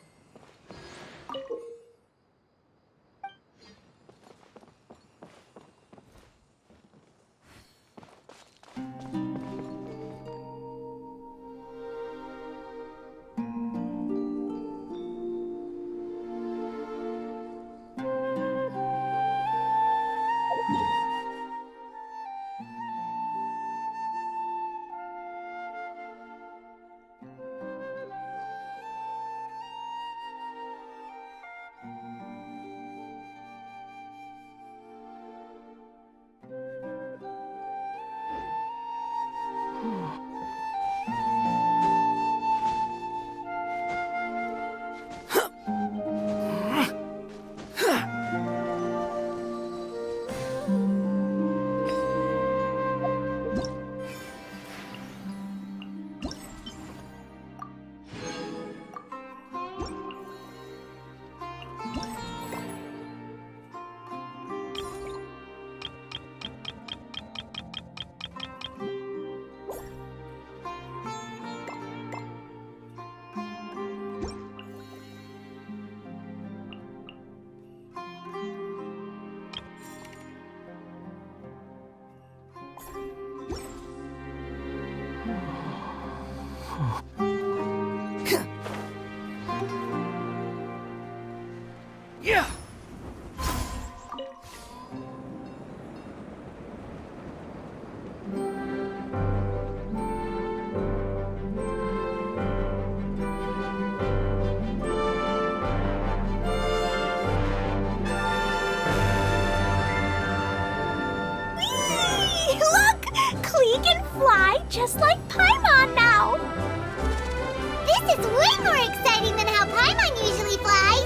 Yeah. Whee! Look! Klee can fly just like Paimon now! This is way more exciting than how Paimon usually flies.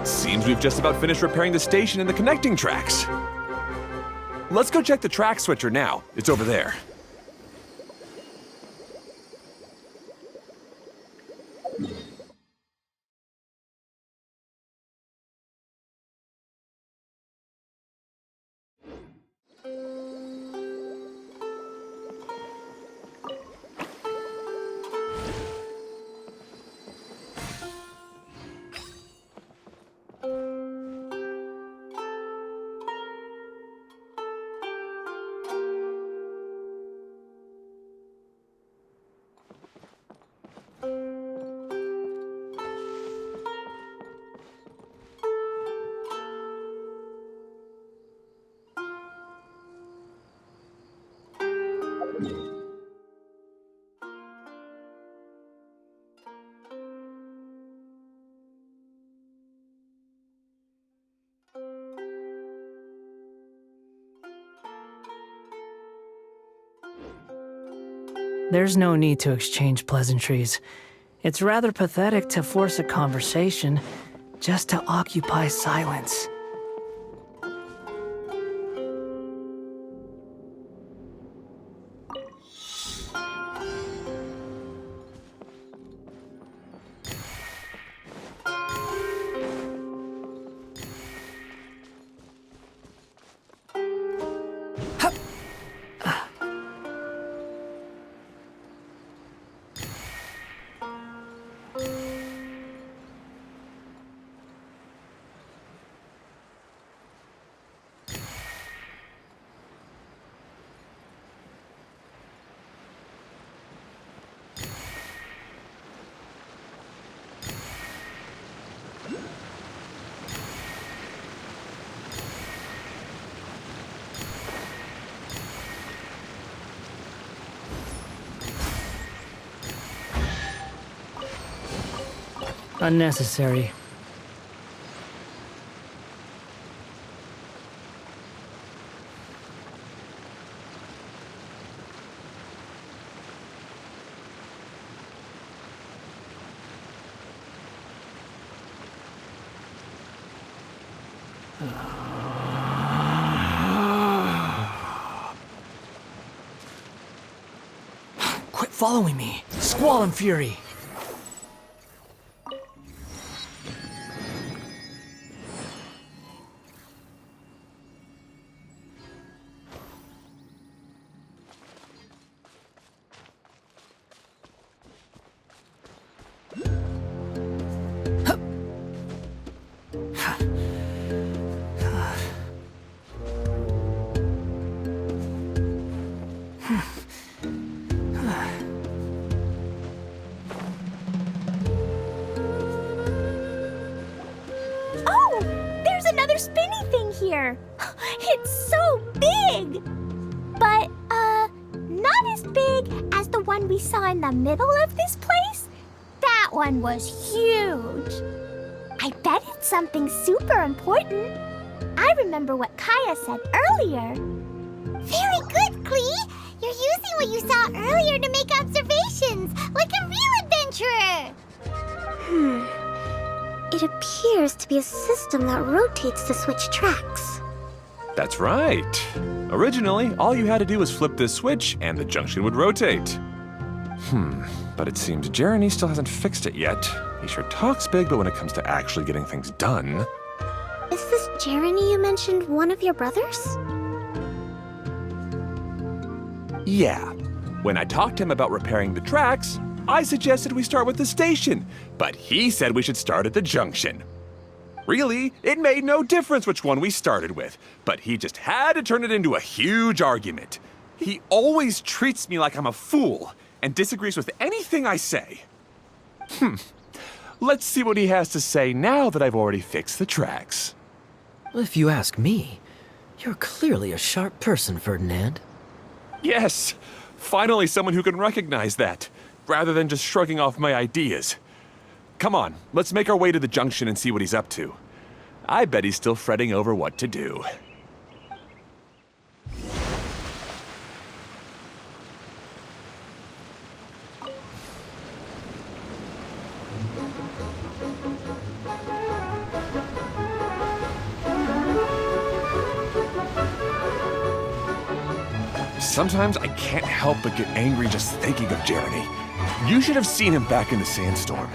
Seems we've just about finished repairing the station and the connecting tracks. Let's go check the track switcher now. It's over there. There's no need to exchange pleasantries. It's rather pathetic to force a conversation just to occupy silence. Unnecessary. Quit following me! Squall and fury! Oh, there's another spinny thing here. It's so big. But, not as big as the one we saw in the middle of this place. That one was huge. I bet it's something super important. I remember what Kaya said earlier. Very good, Klee. You're using what you saw earlier to make observations, like a real adventurer. It appears to be a system that rotates to switch tracks. That's right. Originally, all you had to do was flip this switch and the junction would rotate. But it seems Jeremy still hasn't fixed it yet. He sure talks big, but when it comes to actually getting things done... Is this Jeremy you mentioned one of your brothers? Yeah. When I talked to him about repairing the tracks, I suggested we start with the station, but he said we should start at the junction. Really, it made no difference which one we started with, but he just had to turn it into a huge argument. He always treats me like I'm a fool and disagrees with anything I say. Let's see what he has to say now that I've already fixed the tracks. If you ask me, you're clearly a sharp person, Ferdinand. Yes, finally someone who can recognize that, rather than just shrugging off my ideas. Come on, let's make our way to the junction and see what he's up to. I bet he's still fretting over what to do. Sometimes I can't help but get angry just thinking of Jeremy. You should have seen him back in the sandstorm.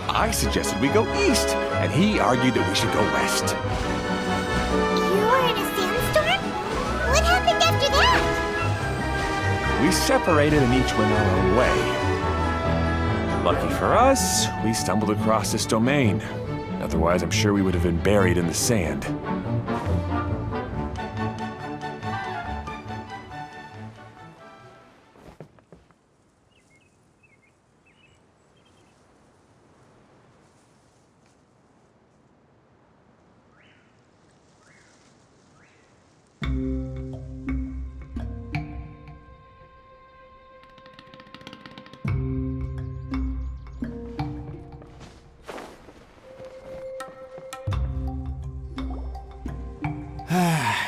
I suggested we go east, and he argued that we should go west. You were in a sandstorm? What happened after that? We separated and each went our own way. Lucky for us, we stumbled across this domain. Otherwise, I'm sure we would have been buried in the sand.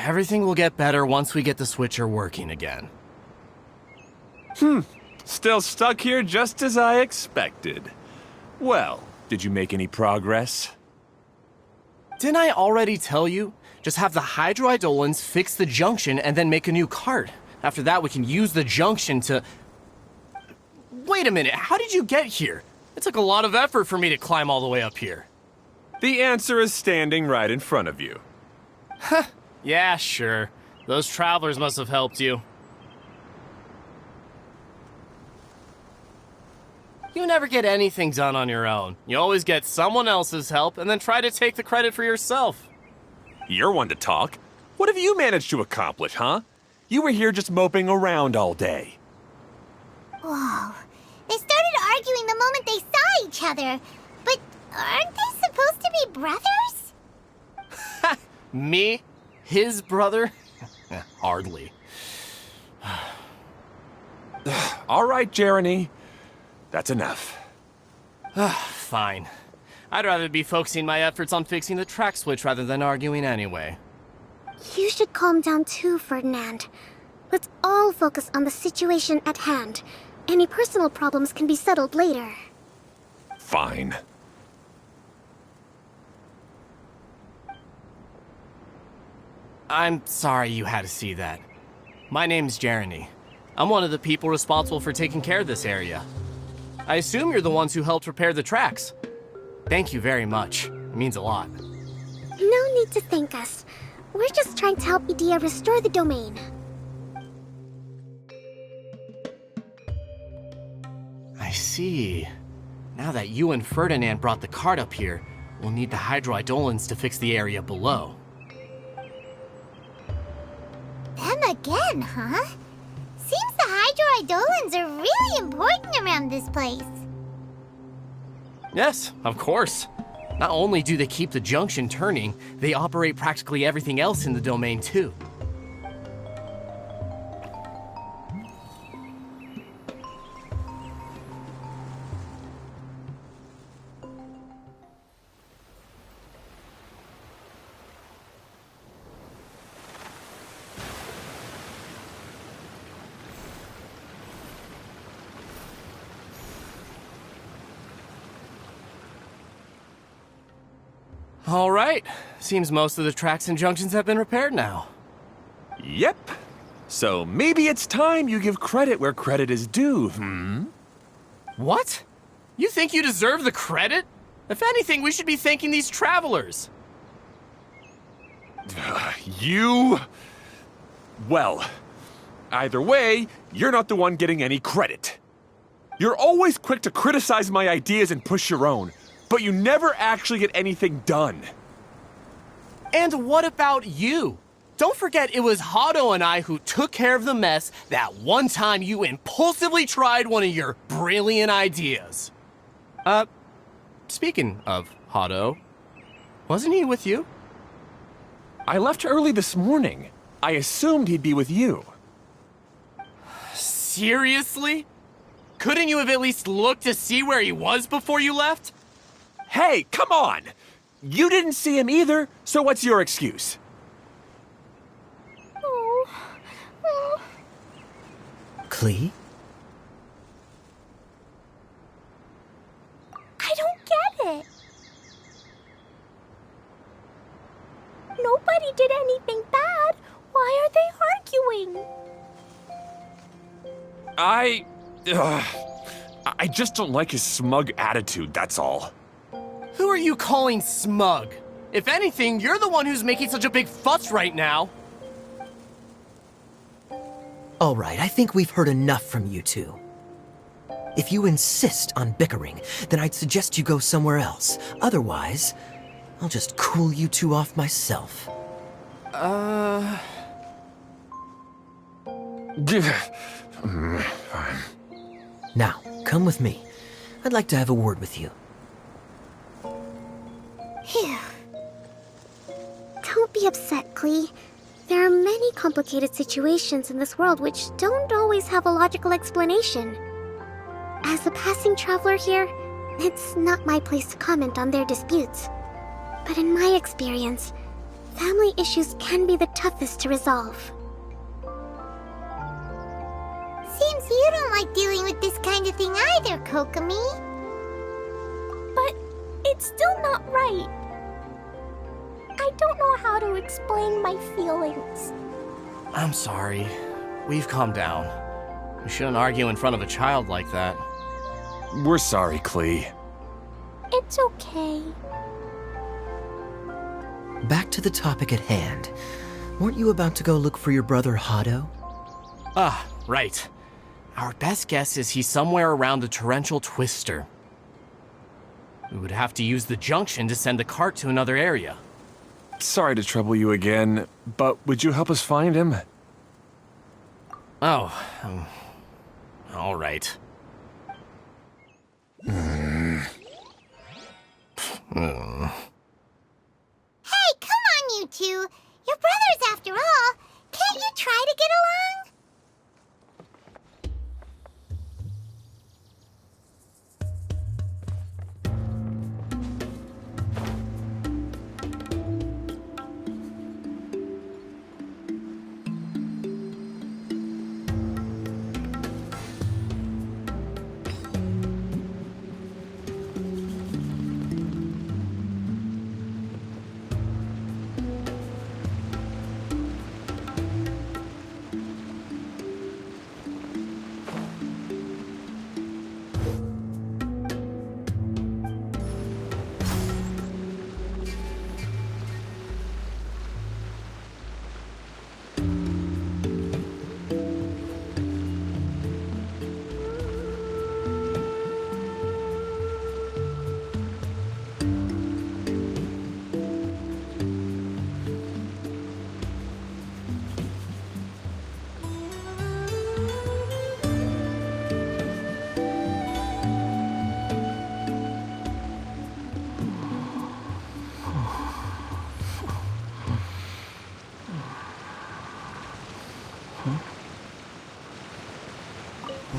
Everything will get better once we get the switcher working again. Still stuck here just as I expected. Well, did you make any progress? Didn't I already tell you? Just have the hydroidolins fix the junction and then make a new cart. After that, we can use the junction to... Wait a minute, how did you get here? It took a lot of effort for me to climb all the way up here. The answer is standing right in front of you. Yeah, sure. Those travelers must have helped you. You never get anything done on your own. You always get someone else's help and then try to take the credit for yourself. You're one to talk. What have you managed to accomplish, huh? You were here just moping around all day. Whoa. They started arguing the moment they saw each other. But aren't they supposed to be brothers? Me? His brother? Hardly. All right, Jeremy. That's enough. Fine. I'd rather be focusing my efforts on fixing the track switch rather than arguing anyway. You should calm down too, Ferdinand. Let's all focus on the situation at hand. Any personal problems can be settled later. Fine. I'm sorry you had to see that. My name's Jeremy. I'm one of the people responsible for taking care of this area. I assume you're the ones who helped repair the tracks. Thank you very much. It means a lot. No need to thank us. We're just trying to help Edea restore the domain. I see. Now that you and Ferdinand brought the cart up here, we'll need the hydroidolins to fix the area below. Them again, huh? Seems the hydroidolins are really important around this place. Yes, of course. Not only do they keep the junction turning, they operate practically everything else in the domain too. All right. Seems most of the tracks and junctions have been repaired now. Yep. So maybe it's time you give credit where credit is due, What? You think you deserve the credit? If anything, we should be thanking these travelers. You... Well, either way, you're not the one getting any credit. You're always quick to criticize my ideas and push your own, but you never actually get anything done. And what about you? Don't forget it was Hado and I who took care of the mess that one time you impulsively tried one of your brilliant ideas. Speaking of Hado, wasn't he with you? I left early this morning. I assumed he'd be with you. Seriously? Couldn't you have at least looked to see where he was before you left? Hey, come on! You didn't see him either, so what's your excuse? Klee? I don't get it. Nobody did anything bad. Why are they arguing? I just don't like his smug attitude, that's all. Who are you calling smug? If anything, you're the one who's making such a big fuss right now. All right, I think we've heard enough from you two. If you insist on bickering, then I'd suggest you go somewhere else. Otherwise, I'll just cool you two off myself. Fine. Now, come with me. I'd like to have a word with you. Phew. Don't be upset, Klee. There are many complicated situations in this world which don't always have a logical explanation. As a passing traveler here, it's not my place to comment on their disputes. But in my experience, family issues can be the toughest to resolve. Seems you don't like dealing with Kokomi? But it's still not right. I don't know how to explain my feelings. I'm sorry. We've calmed down. We shouldn't argue in front of a child like that. We're sorry, Klee. It's okay. Back to the topic at hand. Weren't you about to go look for your brother Hado? Ah, right. Our best guess is he's somewhere around the torrential twister. We would have to use the junction to send the cart to another area. Sorry to trouble you again, but would you help us find him? Oh, all right. Hey, come on, you two. You're brothers after all. Can't you try to get along?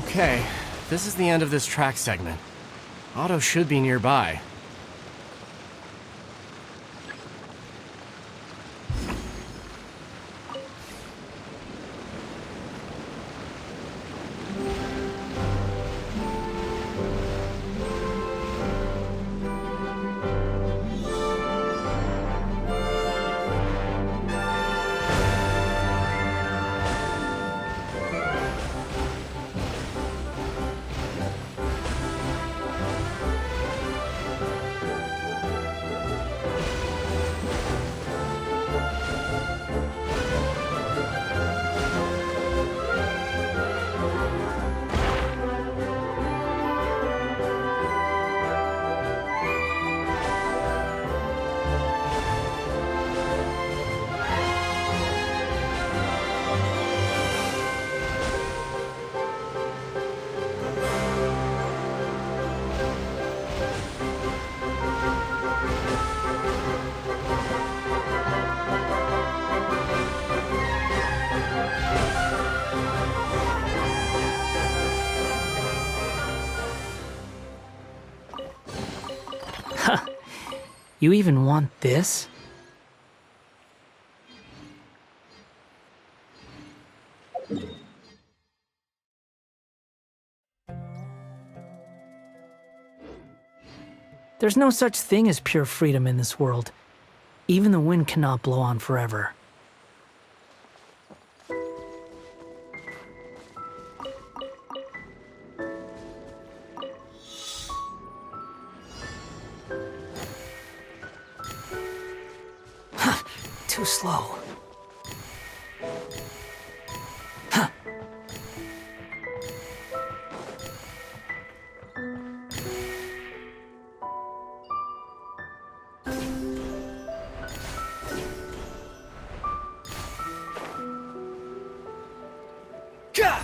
Okay, this is the end of this track segment. Otto should be nearby. You even want this? There's no such thing as pure freedom in this world. Even the wind cannot blow on forever. Too slow. Huh. Gah!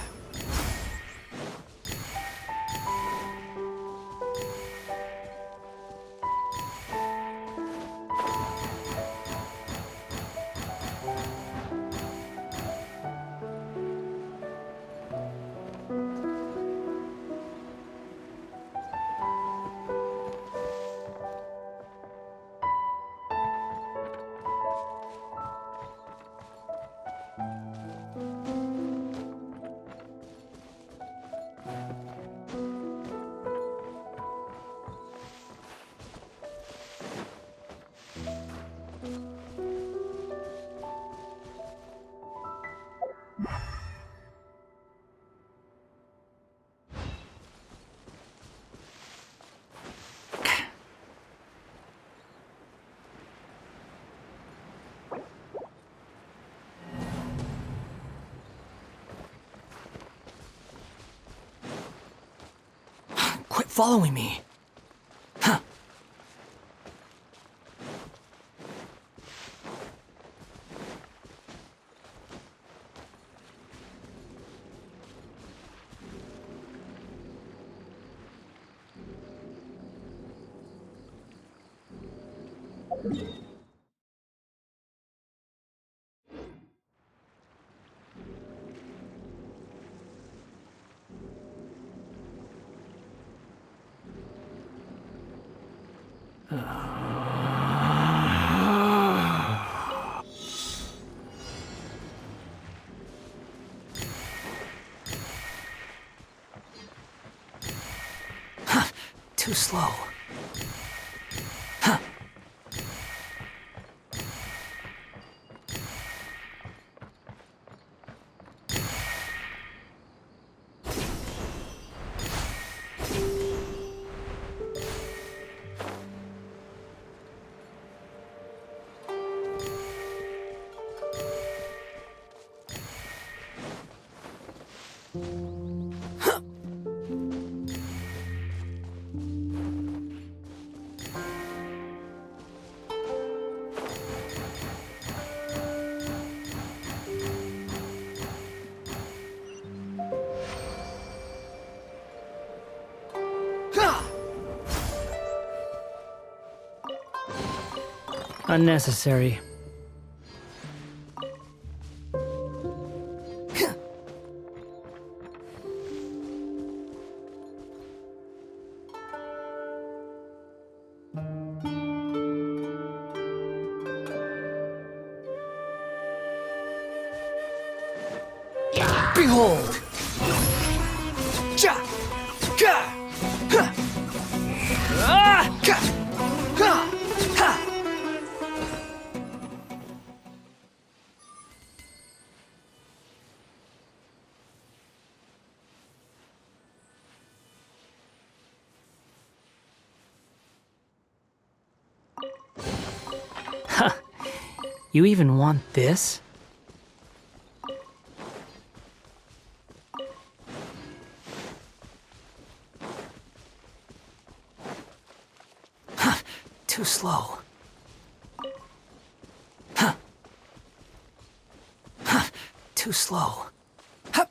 following me. Huh. Too slow. Huh. Unnecessary. Behold! Cha! Ka! Ha! Ah! Ka! Ha! Ha! Huh. You even want this? Too slow. Huh. Huh. Too slow. Huh.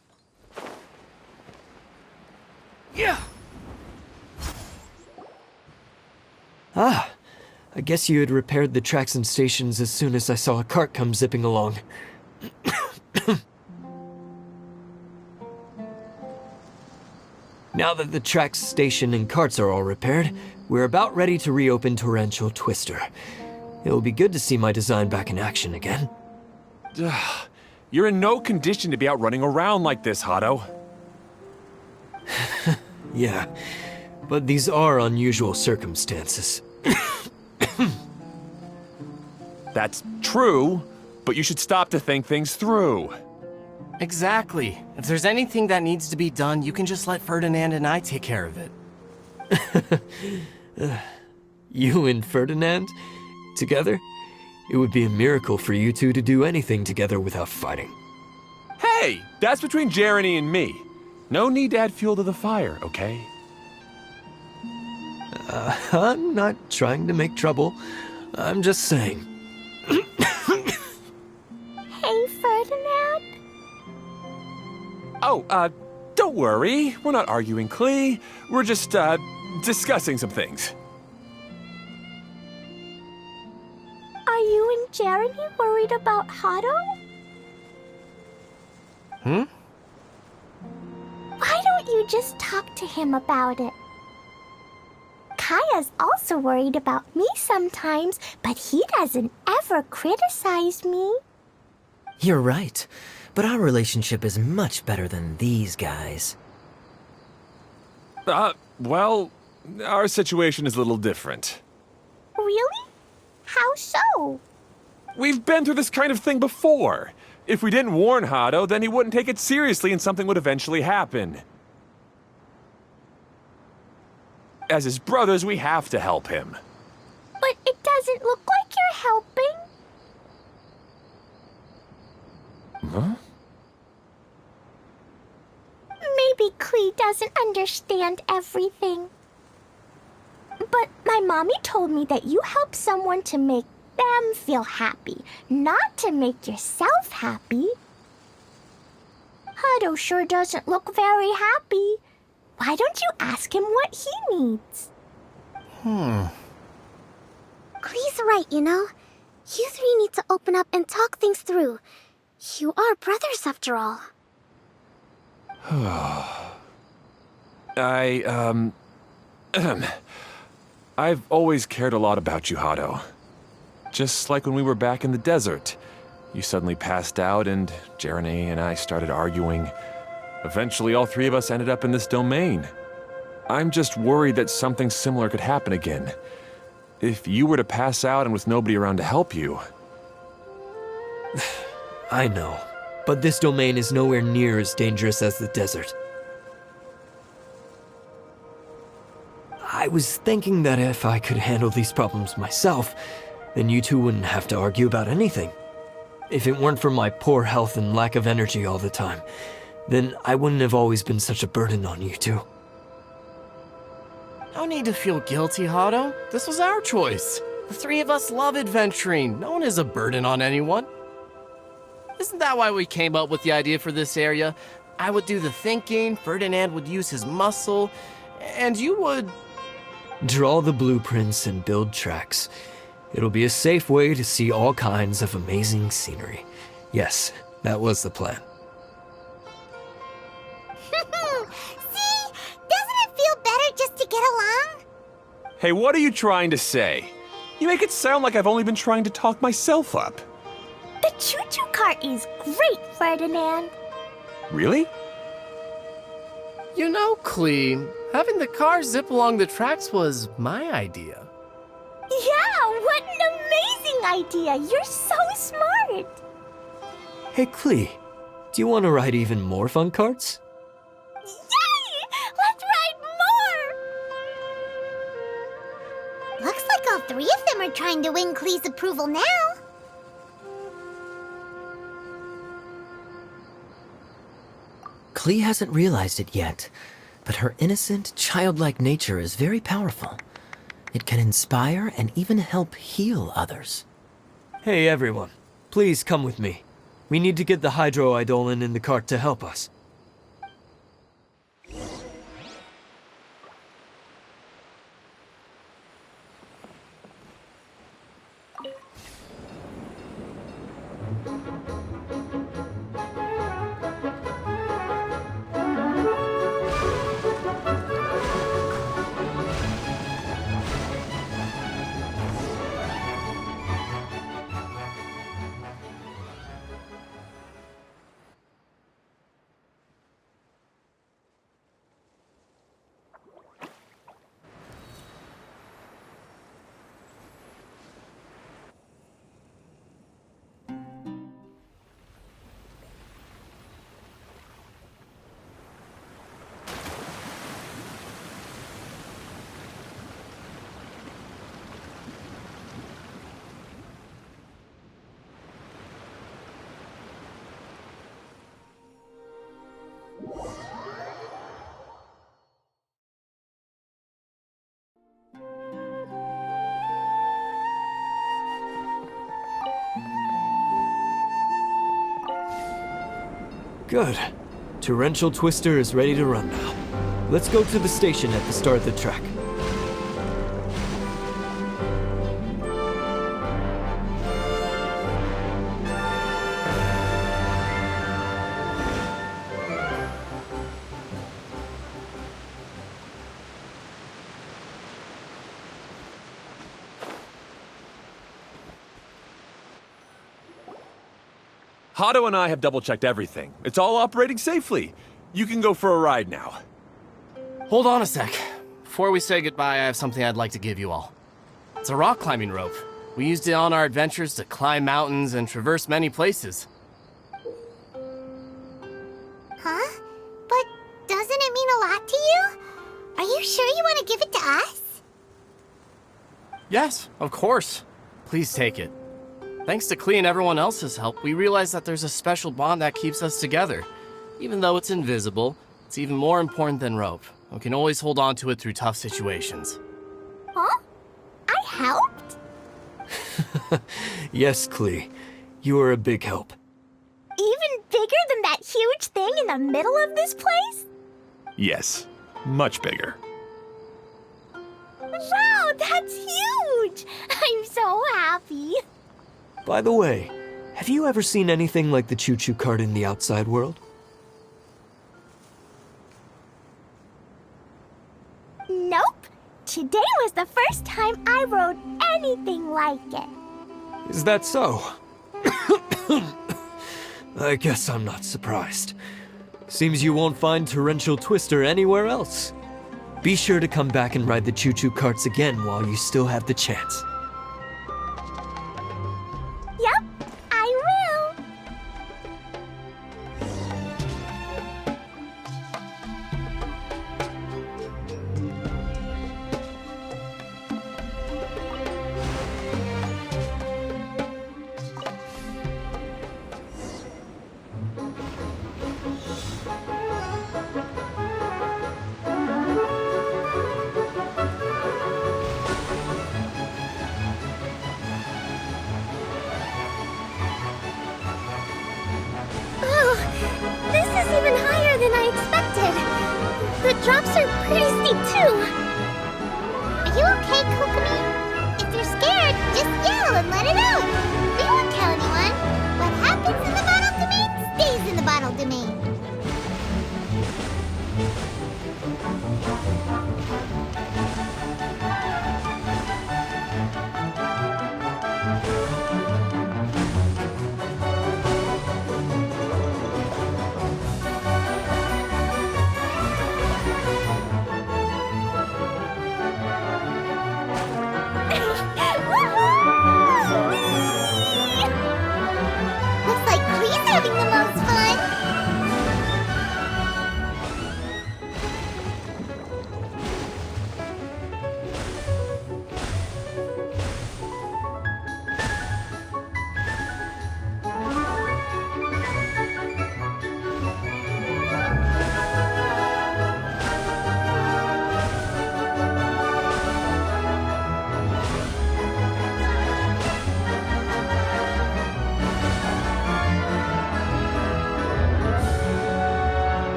Yeah. Ah, I guess you had repaired the tracks and stations as soon as I saw a cart come zipping along. Now that the tracks, station, and carts are all repaired, we're about ready to reopen Torrential Twister. It will be good to see my design back in action again. You're in no condition to be out running around like this, Hado. Yeah, but these are unusual circumstances. That's true, but you should stop to think things through. Exactly. If there's anything that needs to be done, you can just let Ferdinand and I take care of it. You and Ferdinand? Together? It would be a miracle for you two to do anything together without fighting. Hey, that's between Jeremy and me. No need to add fuel to the fire, okay? I'm not trying to make trouble. I'm just saying. Hey, Ferdinand. Oh, don't worry. We're not arguing, Klee. We're just, discussing some things. Are you and Jeremy worried about Hado? Hmm? Why don't you just talk to him about it? Kaya's also worried about me sometimes, but he doesn't ever criticize me. You're right, but our relationship is much better than these guys. Well, our situation is a little different. Really? How so? We've been through this kind of thing before. If we didn't warn Hado, then he wouldn't take it seriously and something would eventually happen. As his brothers, we have to help him. But it doesn't look like you're helping. Huh? Maybe Klee doesn't understand everything. But my mommy told me that you help someone to make them feel happy, not to make yourself happy. Hado sure doesn't look very happy. Why don't you ask him what he needs? Klee's right, you know. You three need to open up and talk things through. You are brothers, after all. I've always cared a lot about you, Hado. Just like when we were back in the desert. You suddenly passed out and Jeremy and I started arguing. Eventually, all three of us ended up in this domain. I'm just worried that something similar could happen again. If you were to pass out and with nobody around to help you... I know, but this domain is nowhere near as dangerous as the desert. I was thinking that if I could handle these problems myself, then you two wouldn't have to argue about anything. If it weren't for my poor health and lack of energy all the time, then I wouldn't have always been such a burden on you two. No need to feel guilty, Hado. This was our choice. The three of us love adventuring. No one is a burden on anyone. Isn't that why we came up with the idea for this area? I would do the thinking, Ferdinand would use his muscle, and you would... Draw the blueprints and build tracks. It'll be a safe way to see all kinds of amazing scenery. Yes, that was the plan. See? Doesn't it feel better just to get along? Hey, what are you trying to say? You make it sound like I've only been trying to talk myself up. The choo-choo cart is great, Ferdinand. Really? You know, Klee, having the car zip along the tracks was my idea. Yeah, what an amazing idea! You're so smart! Hey, Klee, do you want to ride even more fun carts? Yay! Let's ride more! Looks like all three of them are trying to win Klee's approval now. Klee hasn't realized it yet, but her innocent, childlike nature is very powerful. It can inspire and even help heal others. Hey everyone, please come with me. We need to get the hydroidolin in the cart to help us. Good. Torrential Twister is ready to run now. Let's go to the station at the start of the track. Hado and I have double-checked everything. It's all operating safely. You can go for a ride now. Hold on a sec. Before we say goodbye, I have something I'd like to give you all. It's a rock climbing rope. We used it on our adventures to climb mountains and traverse many places. Huh? But doesn't it mean a lot to you? Are you sure you want to give it to us? Yes, of course. Please take it. Thanks to Klee and everyone else's help, we realized that there's a special bond that keeps us together. Even though it's invisible, it's even more important than rope. We can always hold on to it through tough situations. Huh? helped? Yes, Klee. You are a big help. Even bigger than that huge thing in the middle of this place? Yes, much bigger. Wow, that's huge! I'm so happy. By the way, have you ever seen anything like the choo-choo cart in the outside world? Nope. Today was the first time I rode anything like it. Is that so? I guess I'm not surprised. Seems you won't find Torrential Twister anywhere else. Be sure to come back and ride the choo-choo carts again while you still have the chance. Yep, I will. Oh, this is even higher than I expected. The drops are pretty steep too. Are you okay, Kokomi? If you're scared, just yell and let it out. We won't tell anyone. What happens in the bottle domain stays in the bottle domain. Looks like Klee's having the most fun.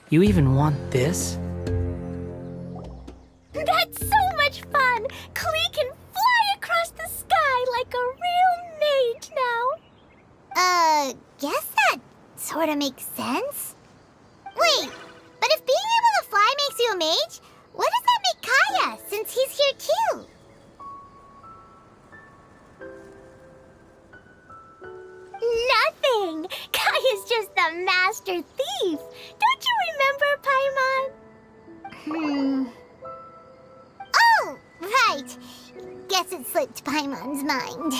You even want this? That's so much fun! Klee can fly across the sky like a real mage now. Guess that sorta makes sense. Wait, but if being able to fly makes you a mage, what does that make Kaya, since he's here too? Nothing! Kaya's just the master thief. Don't you remember, Paimon? Oh, right. Guess it slipped Paimon's mind.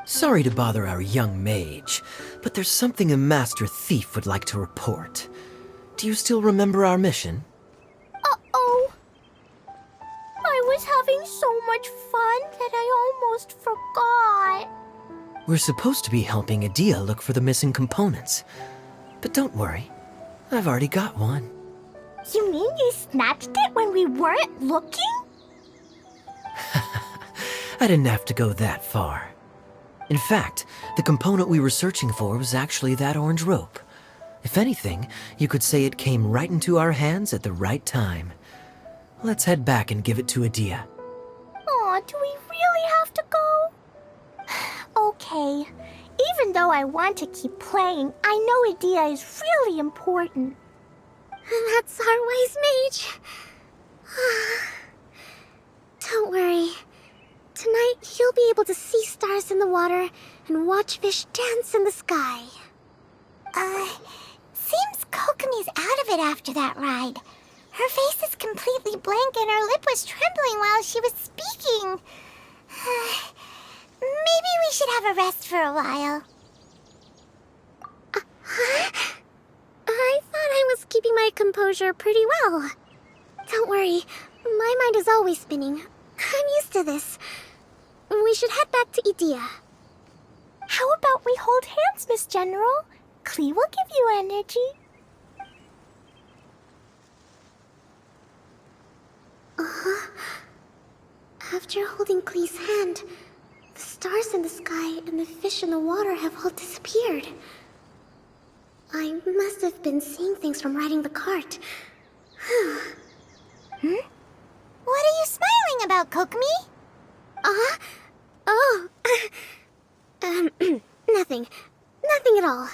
Sorry to bother our young mage, but there's something a master thief would like to report. Do you still remember our mission? Uh-oh. I was having so much fun that I almost forgot. We're supposed to be helping Adia look for the missing components. But don't worry, I've already got one. You mean you snatched it when we weren't looking? I didn't have to go that far. In fact, the component we were searching for was actually that orange rope. If anything, you could say it came right into our hands at the right time. Let's head back and give it to Adia. Aw, do we really have to go? Okay. Even though I want to keep playing, I know Adia is really important. That's our wise mage. Don't worry. Tonight, you'll be able to see stars in the water and watch fish dance in the sky. Seems Kokomi's out of it after that ride. Her face is completely blank and her lip was trembling while she was speaking. Maybe we should have a rest for a while. I thought I was keeping my composure pretty well. Don't worry, my mind is always spinning. I'm used to this. We should head back to Idea. How about we hold hands, Miss General? Klee will give you energy. After holding Klee's hand, the stars in the sky and the fish in the water have all disappeared. I must have been seeing things from riding the cart. What are you smiling about, Kokomi? Oh. Nothing. Nothing at all.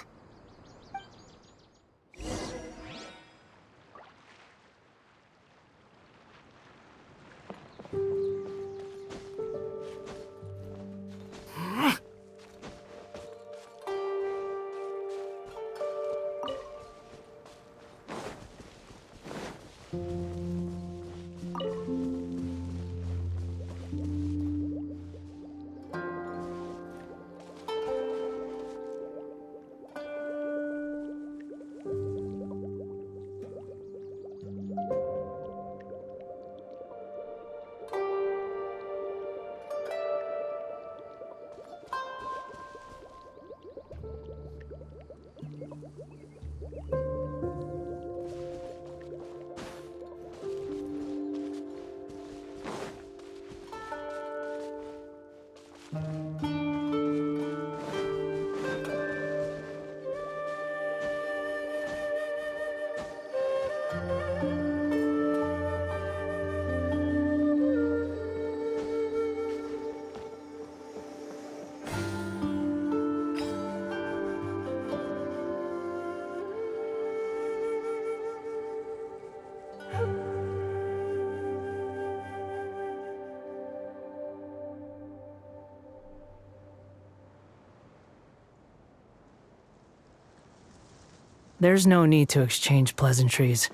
There's no need to exchange pleasantries.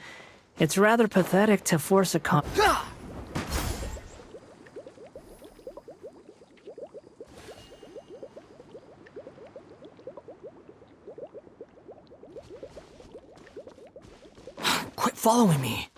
It's rather pathetic to force a Quit following me.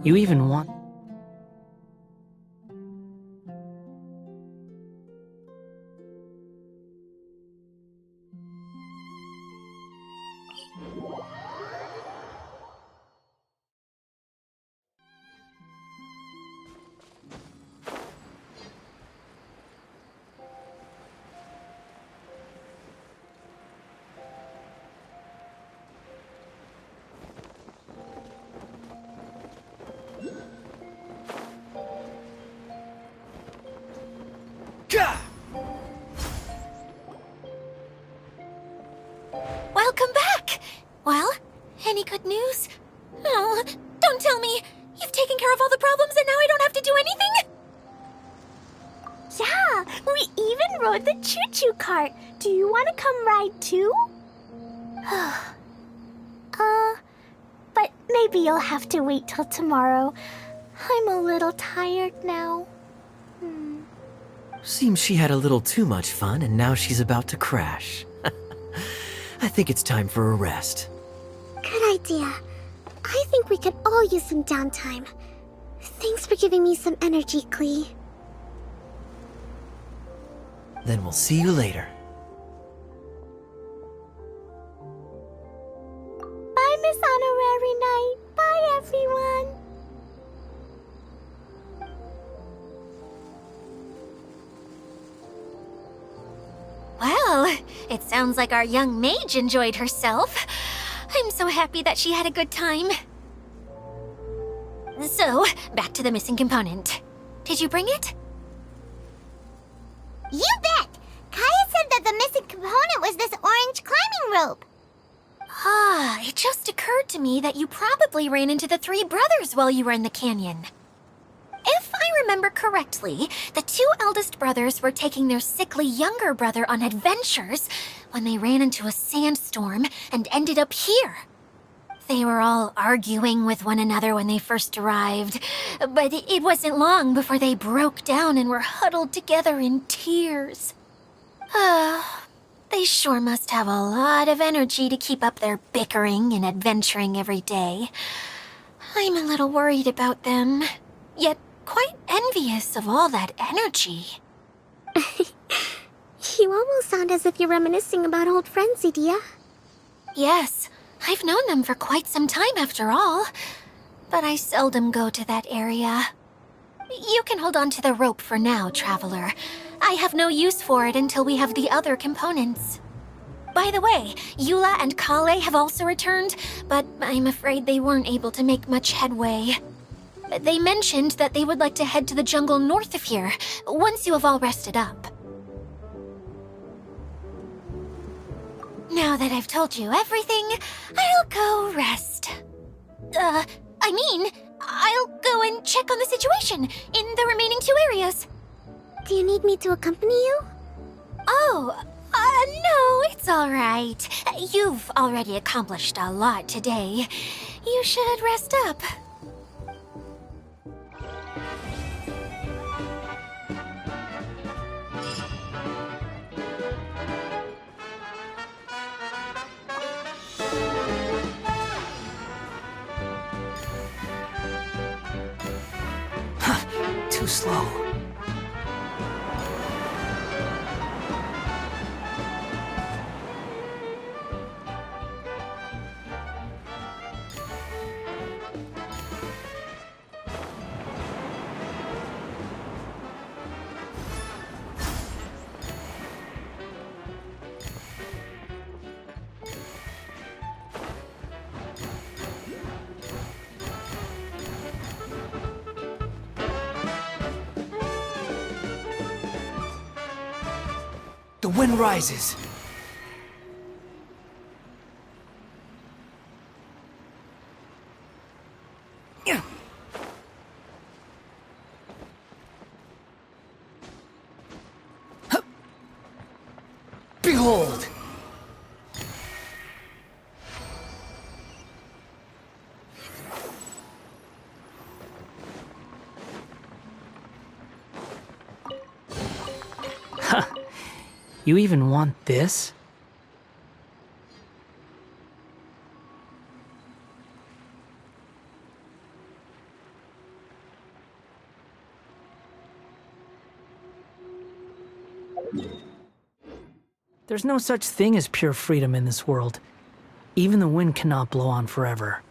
You even want... Welcome back! Well, any good news? Oh, don't tell me! You've taken care of all the problems and now I don't have to do anything? Yeah, we even rode the choo-choo cart. Do you want to come ride too? But maybe you'll have to wait till tomorrow. I'm a little tired now. Seems she had a little too much fun and now she's about to crash. I think it's time for a rest. Good idea. I think we could all use some downtime. Thanks for giving me some energy, Klee. Then we'll see you later. Bye, Miss Honorary Knight. Bye, everyone. Well, it sounds like our young mage enjoyed herself. I'm so happy that she had a good time. So, back to the missing component. Did you bring it? You bet! Kaya said that the missing component was this orange climbing rope. Ah, it just occurred to me that you probably ran into the three brothers while you were in the canyon. If I remember correctly, the two eldest brothers were taking their sickly younger brother on adventures when they ran into a sandstorm and ended up here. They were all arguing with one another when they first arrived, but it wasn't long before they broke down and were huddled together in tears. They sure must have a lot of energy to keep up their bickering and adventuring every day. I'm a little worried about them, yet quite envious of all that energy. You almost sound as if you're reminiscing about old friends, Idia. Yes, I've known them for quite some time after all, but I seldom go to that area. You can hold on to the rope for now, Traveler. I have no use for it until we have the other components. By the way, Eula and Kale have also returned, but I'm afraid they weren't able to make much headway. They mentioned that they would like to head to the jungle north of here, once you have all rested up. Now that I've told you everything, I'll go rest. I'll go and check on the situation in the remaining two areas. Do you need me to accompany you? Oh, no, it's all right. You've already accomplished a lot today. You should rest up. Too slow. The wind rises. Behold! You even want this? There's no such thing as pure freedom in this world. Even the wind cannot blow on forever.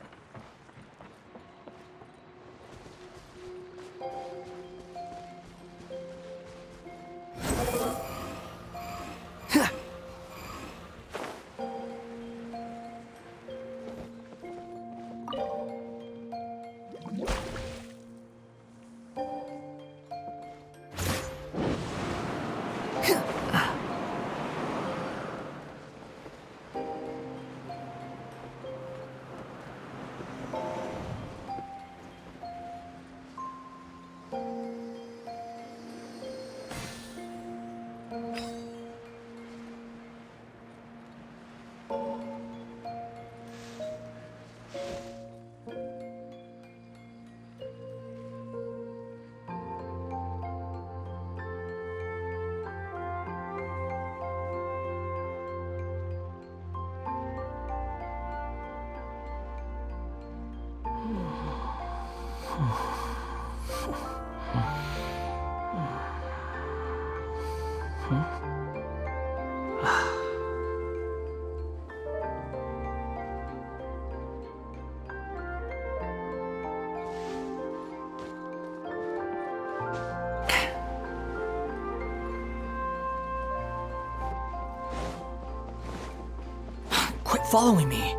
following me.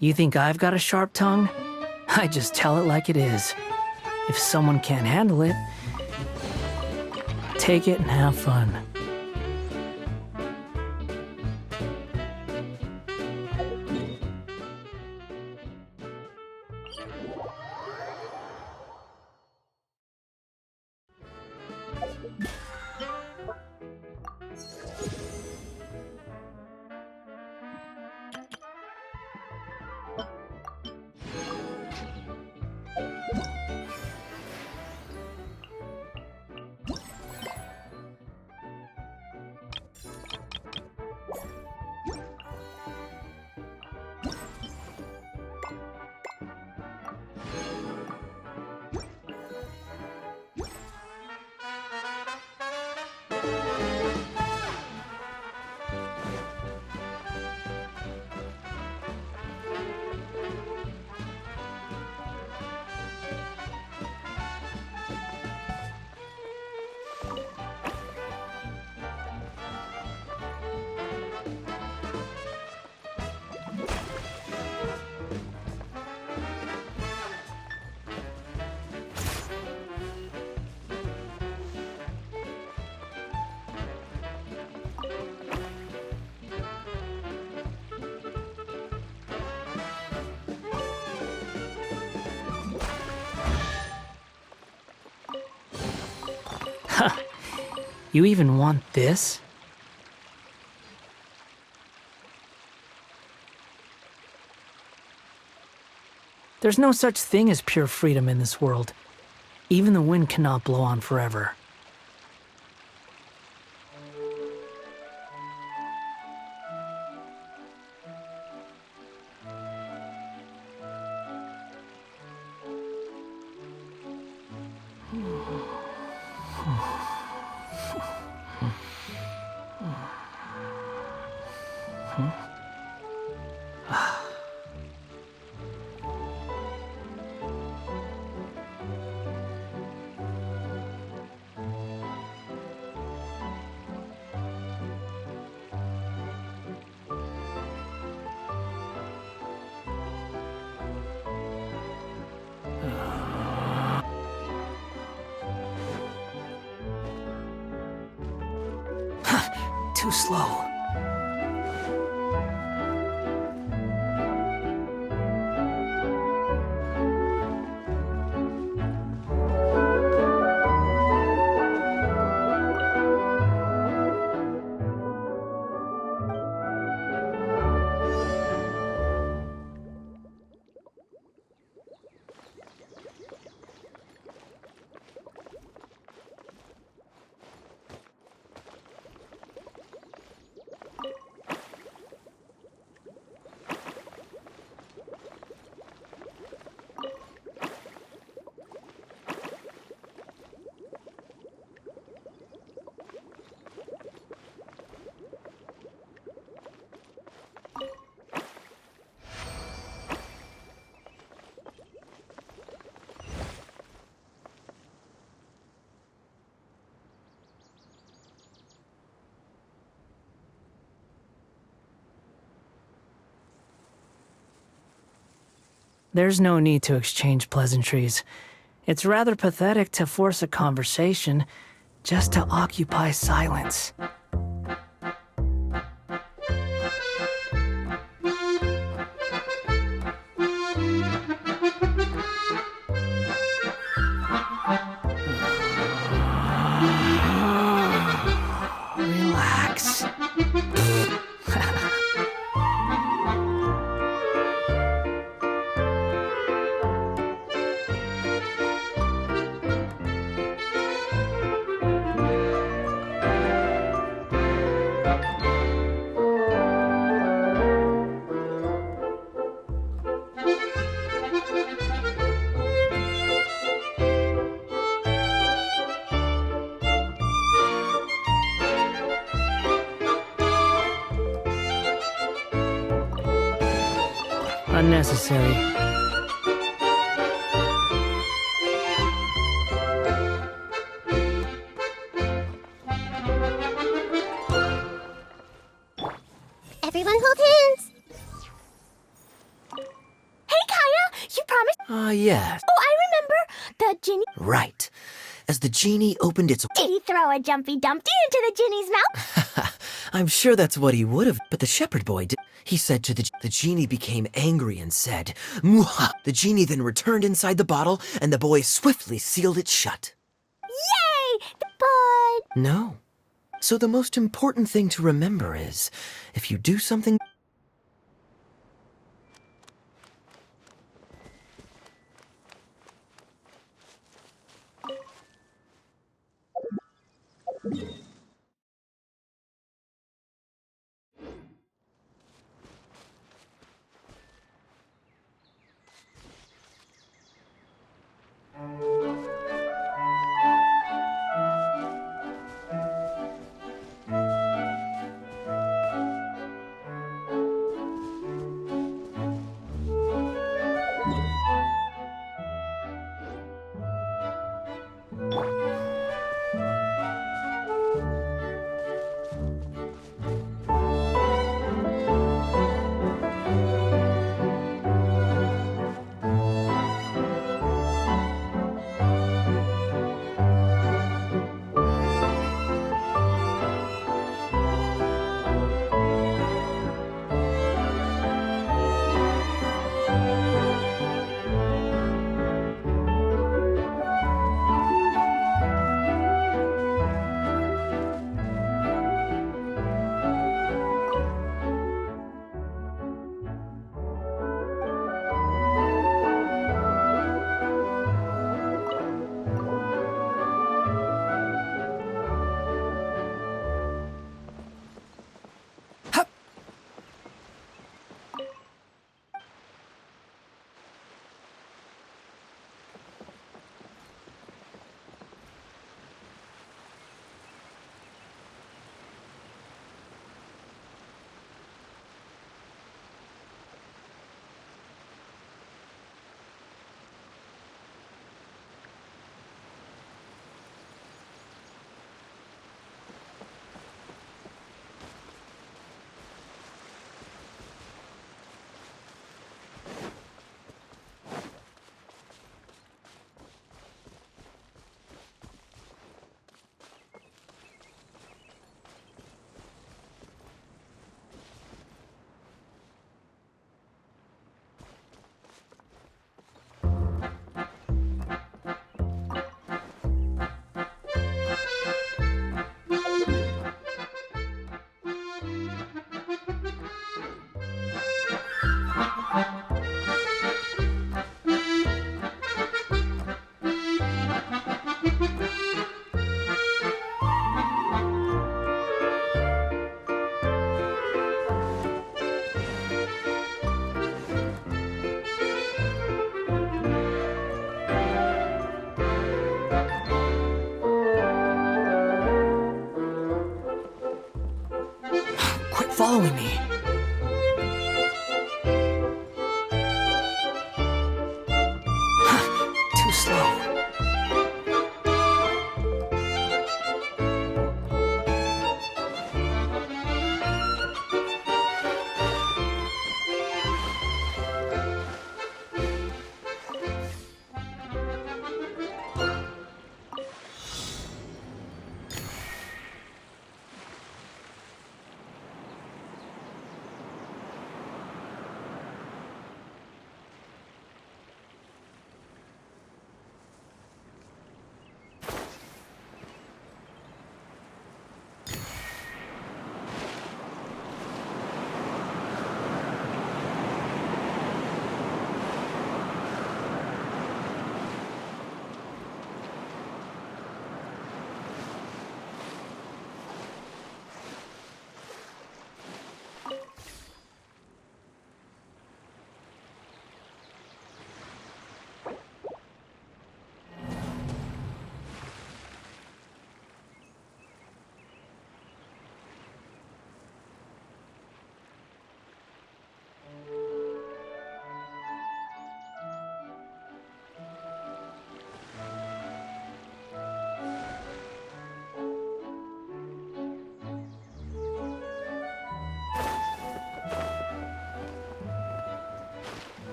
You think I've got a sharp tongue? I just tell it like it is. If someone can't handle it, take it and have fun. You even want this? There's no such thing as pure freedom in this world. Even the wind cannot blow on forever. Too slow. There's no need to exchange pleasantries. It's rather pathetic to force a conversation just to occupy silence. Unnecessary. Everyone hold hands. Hey, Kaya, you promised. Ah, yes. Oh, I remember. The genie. Right. As the genie opened its... Did he throw a Jumpy Dumpty into the genie's mouth? I'm sure that's what he would have, but the shepherd boy did. He said to the genie became angry and said, "Mwah!" The genie then returned inside the bottle, and the boy swiftly sealed it shut. Yay! But No. So the most important thing to remember is, if you do something... Quit following me. Too slow.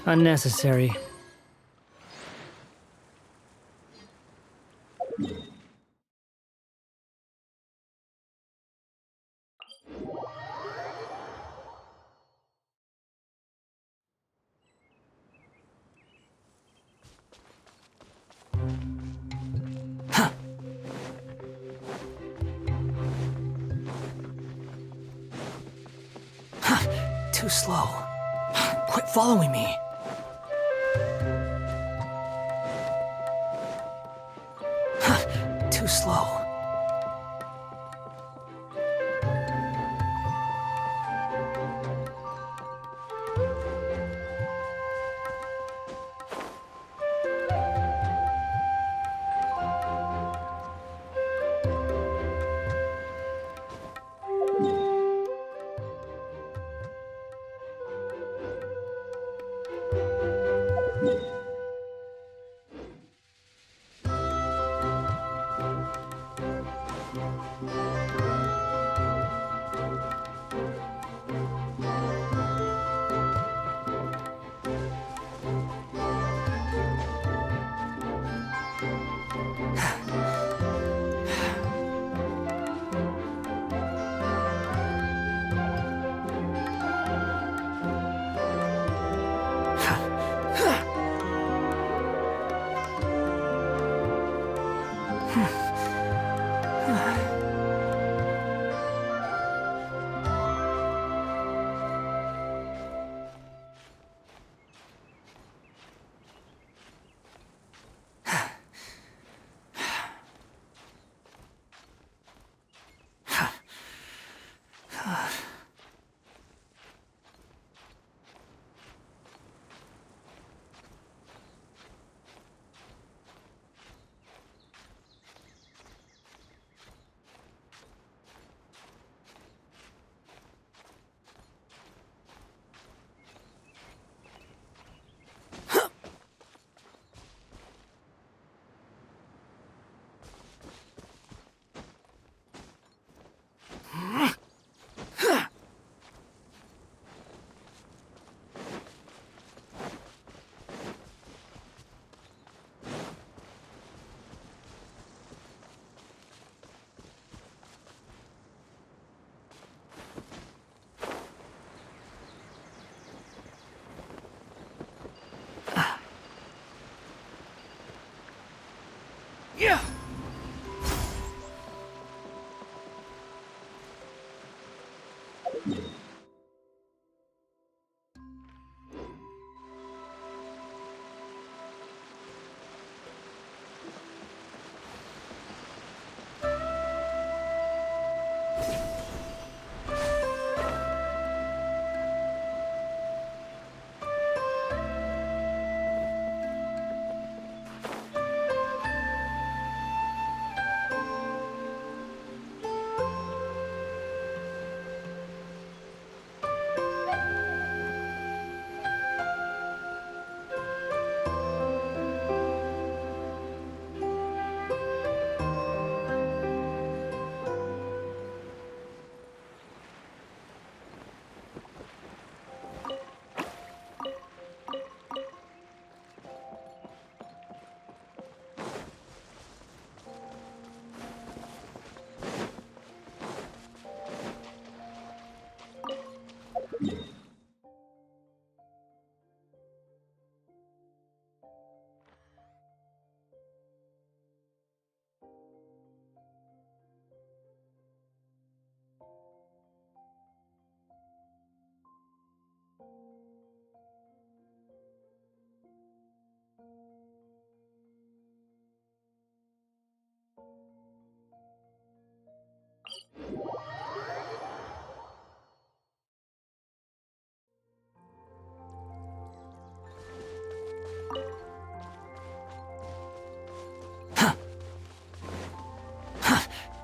Unnecessary. Too slow. Quit following me. Too slow. Yeah.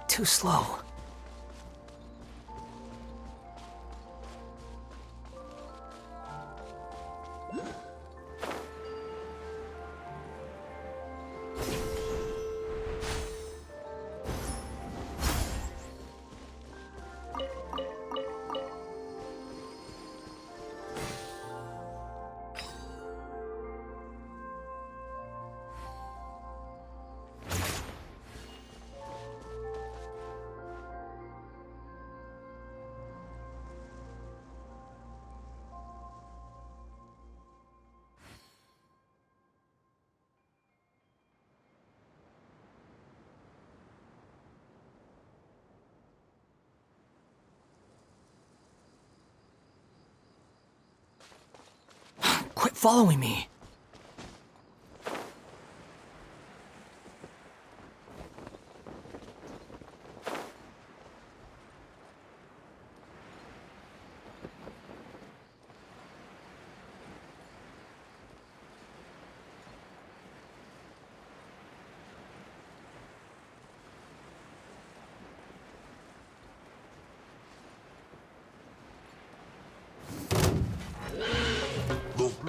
Too slow. following me.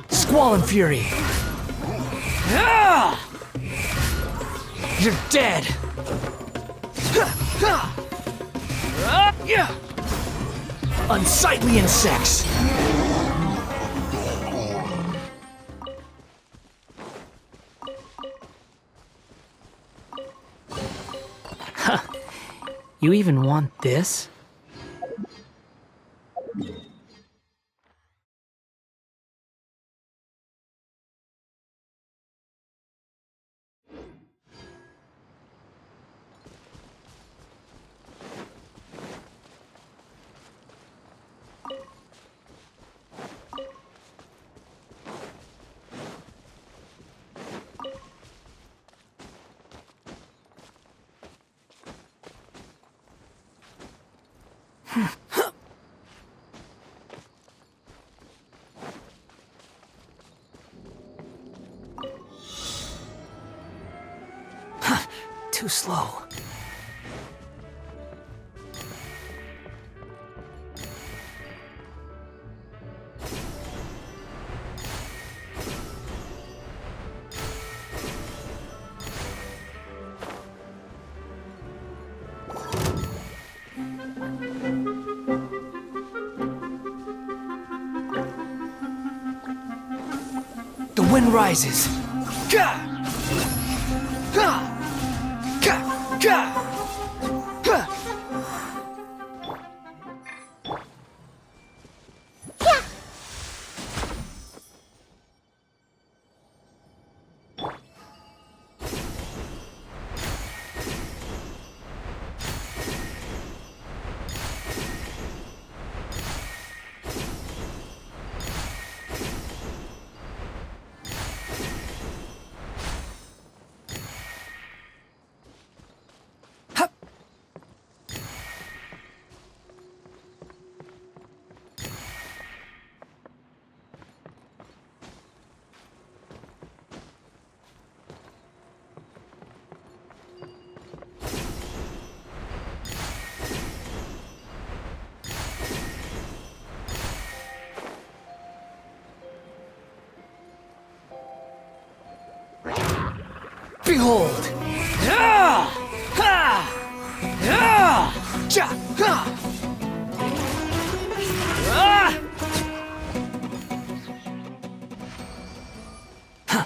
Squall and Fury! Ah! You're dead! Unsightly insects! Huh. You even want this? Too slow. The wind rises. Gah! Gah! Gah! Gah! Gah! Behold! Ah! Ha! Ah! Ja! Ha! Ah! Huh.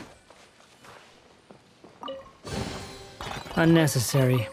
Unnecessary.